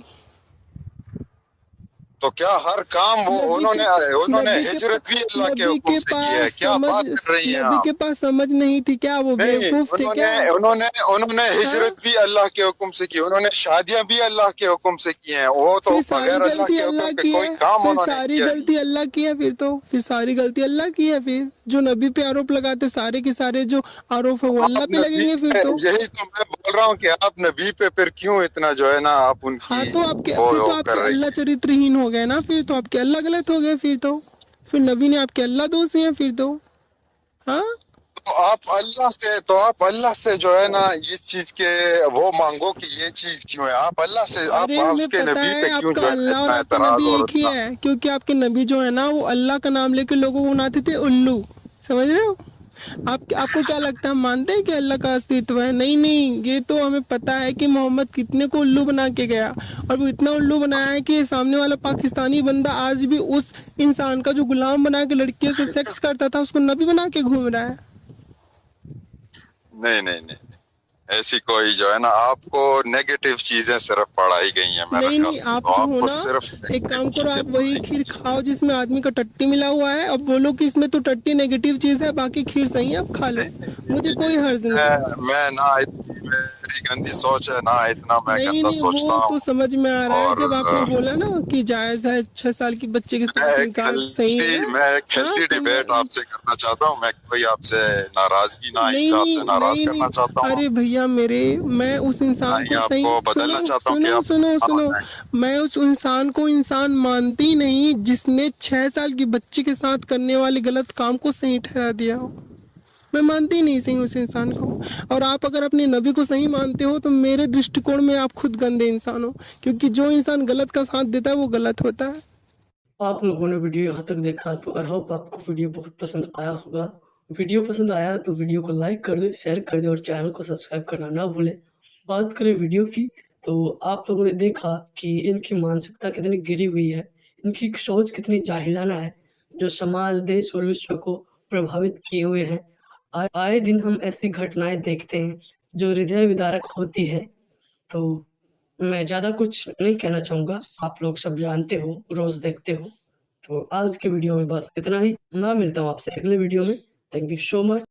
Speaker 2: तो क्या हर काम वो
Speaker 3: नबी के
Speaker 2: उन्होंने
Speaker 3: नबी के
Speaker 2: हिजरत भी अल्लाह के
Speaker 3: नबी
Speaker 2: हुक्म
Speaker 3: के
Speaker 2: से की है?
Speaker 3: पास
Speaker 2: क्या
Speaker 3: समझ
Speaker 2: बात कर रही हैं
Speaker 3: नबी
Speaker 2: आप?
Speaker 3: के पास समझ नहीं थी क्या? वो
Speaker 2: नहीं,
Speaker 3: बेवकूफ थे क्या?
Speaker 2: उन्होंने उन्होंने
Speaker 3: हाँ,
Speaker 2: हिजरत भी अल्लाह के हुक्म से की, उन्होंने शादियां भी अल्लाह के हुक्म से की हैं। वो तो
Speaker 3: फिर सारी
Speaker 2: बगैर अल्लाह
Speaker 3: गलती
Speaker 2: के
Speaker 3: अल्लाह
Speaker 2: हुक्म के
Speaker 3: की
Speaker 2: कोई
Speaker 3: है।
Speaker 2: काम
Speaker 3: फिर
Speaker 2: उन्होंने
Speaker 3: सारी
Speaker 2: किया नहीं।
Speaker 3: गलती अल्लाह की है। फिर सारी गलती अल्लाह की है। फिर जो नबी पे आरोप लगाते, सारे के सारे जो आरोप है वो अल्लाह
Speaker 2: आप
Speaker 3: पे
Speaker 2: नबी
Speaker 3: लगेंगे फिर
Speaker 2: पे,
Speaker 3: तो।
Speaker 2: यही तो मैं बोल रहा हूँ कि आप नबी पे फिर क्यों इतना जो है ना आप
Speaker 3: हाँ,
Speaker 2: उनकी
Speaker 3: तो आपके
Speaker 2: वो
Speaker 3: फिर तो
Speaker 2: कर
Speaker 3: आपके
Speaker 2: रही
Speaker 3: अल्लाह
Speaker 2: है।
Speaker 3: चरित्रहीन हो गए ना। फिर तो आपके अल्लाह गलत हो गए फिर नबी ने आपके अल्लाह दोषी हैं फिर तो। हाँ,
Speaker 2: तो आप अल्लाह से जो है ना इस चीज के वो मांगो कि ये चीज क्यों है। आप अल्लाह से आप
Speaker 3: अरे हमें
Speaker 2: उसके
Speaker 3: पता
Speaker 2: नबी
Speaker 3: है
Speaker 2: पे क्यों
Speaker 3: आपका
Speaker 2: जो है ना
Speaker 3: अल्लाह और
Speaker 2: इतना
Speaker 3: आपका
Speaker 2: एतराज
Speaker 3: नबी
Speaker 2: और
Speaker 3: एक ही
Speaker 2: इतना।
Speaker 3: है, क्योंकि आपके नबी जो है ना वो अल्लाह का नाम लेके लोगों को बनाते थे उल्लू। समझ रहे हो? आपको क्या लगता है, हम मानते हैं कि अल्लाह का अस्तित्व है? नहीं नहीं, ये तो हमें पता है कि मोहम्मद कितने को उल्लू बना के गया, और वो इतना उल्लू बनाया है कि सामने वाला पाकिस्तानी बंदा आज भी उस इंसान का जो गुलाम बना के लड़कियों से सेक्स करता था, उसको नबी बना के घूम रहा है।
Speaker 2: नहीं नहीं नहीं, ऐसी कोई जो है ना, आपको नेगेटिव चीजें सिर्फ पढ़ाई गई हैं मेरे
Speaker 3: नहीं
Speaker 2: ख्याल
Speaker 3: नहीं,
Speaker 2: से,
Speaker 3: आप
Speaker 2: तो
Speaker 3: जो हो
Speaker 2: आपको
Speaker 3: ना,
Speaker 2: सिर्फ
Speaker 3: एक काम
Speaker 2: negative
Speaker 3: करो, आप
Speaker 2: चीजें
Speaker 3: वही
Speaker 2: पढ़ाई
Speaker 3: खीर खाओ जिसमें आदमी का टट्टी मिला हुआ है, अब बोलो कि इसमें तो टट्टी नेगेटिव चीज है, बाकी खीर सही है, आप खा लो, मुझे कोई हर्ज नहीं।
Speaker 2: मैं ना इतनी मेरी गंदी सोच है ना, इतना मैं
Speaker 3: नहीं
Speaker 2: गंदा
Speaker 3: नहीं,
Speaker 2: सोचता
Speaker 3: वो तो
Speaker 2: हूँ।
Speaker 3: समझ में आ रहा है,
Speaker 2: और
Speaker 3: जब आपने बोला ना कि जायज है 6 साल की बच्चे के
Speaker 2: मैं
Speaker 3: साथ
Speaker 2: एक
Speaker 3: निकाह सही है।
Speaker 2: मैं एक
Speaker 3: हाँ
Speaker 2: हेल्दी
Speaker 3: तो
Speaker 2: डिबेट आपसे करना चाहता हूँ, मैं कोई आपसे नाराजगी ना इस
Speaker 3: नहीं
Speaker 2: आपसे नाराज
Speaker 3: नहीं नहीं,
Speaker 2: करना चाहता हूँ,
Speaker 3: अरे भैया मेरे, मैं उस
Speaker 2: ना
Speaker 3: इंसान
Speaker 2: ही
Speaker 3: को सही,
Speaker 2: आपको बदलना
Speaker 3: सुनो
Speaker 2: चाहता हूँ कि
Speaker 3: सुनो
Speaker 2: आप
Speaker 3: सुनो सुनो,
Speaker 2: हाँ,
Speaker 3: मैं उस इंसान को इंसान मानती नहीं जिसने 6 साल की बच्ची के साथ करने वाले गलत काम को सही ठहरा दिया हो। मैं मानती ही नहीं सही उस इंसान को। और आप अगर अपने नबी को सही मानते हो तो मेरे दृष्टिकोण में आप खुद गंदे इंसान हो, क्योंकि जो इंसान गलत का साथ देता है वो गलत होता है।
Speaker 1: आप लोगों ने वीडियो यहाँ तक देखा तो आई होप आपको वीडियो बहुत पसंद आया होगा। वीडियो पसंद आया तो वीडियो को लाइक कर दे, शेयर कर दे और चैनल को सब्सक्राइब करना ना भूले। बात करें वीडियो की, तो आप लोगों ने देखा कि इनकी मानसिकता कितनी गिरी हुई है, इनकी सोच कितनी जाहिलाना है, जो समाज, देश और विश्व को प्रभावित किए हुए हैं। आए दिन हम ऐसी घटनाएं देखते हैं जो हृदय विदारक होती है। तो मैं ज़्यादा कुछ नहीं कहना चाहूँगा, आप लोग सब जानते हो, रोज़ देखते हो। तो आज के वीडियो में बस इतना ही, मैं मिलता हूँ आपसे अगले वीडियो में। Thank you so much.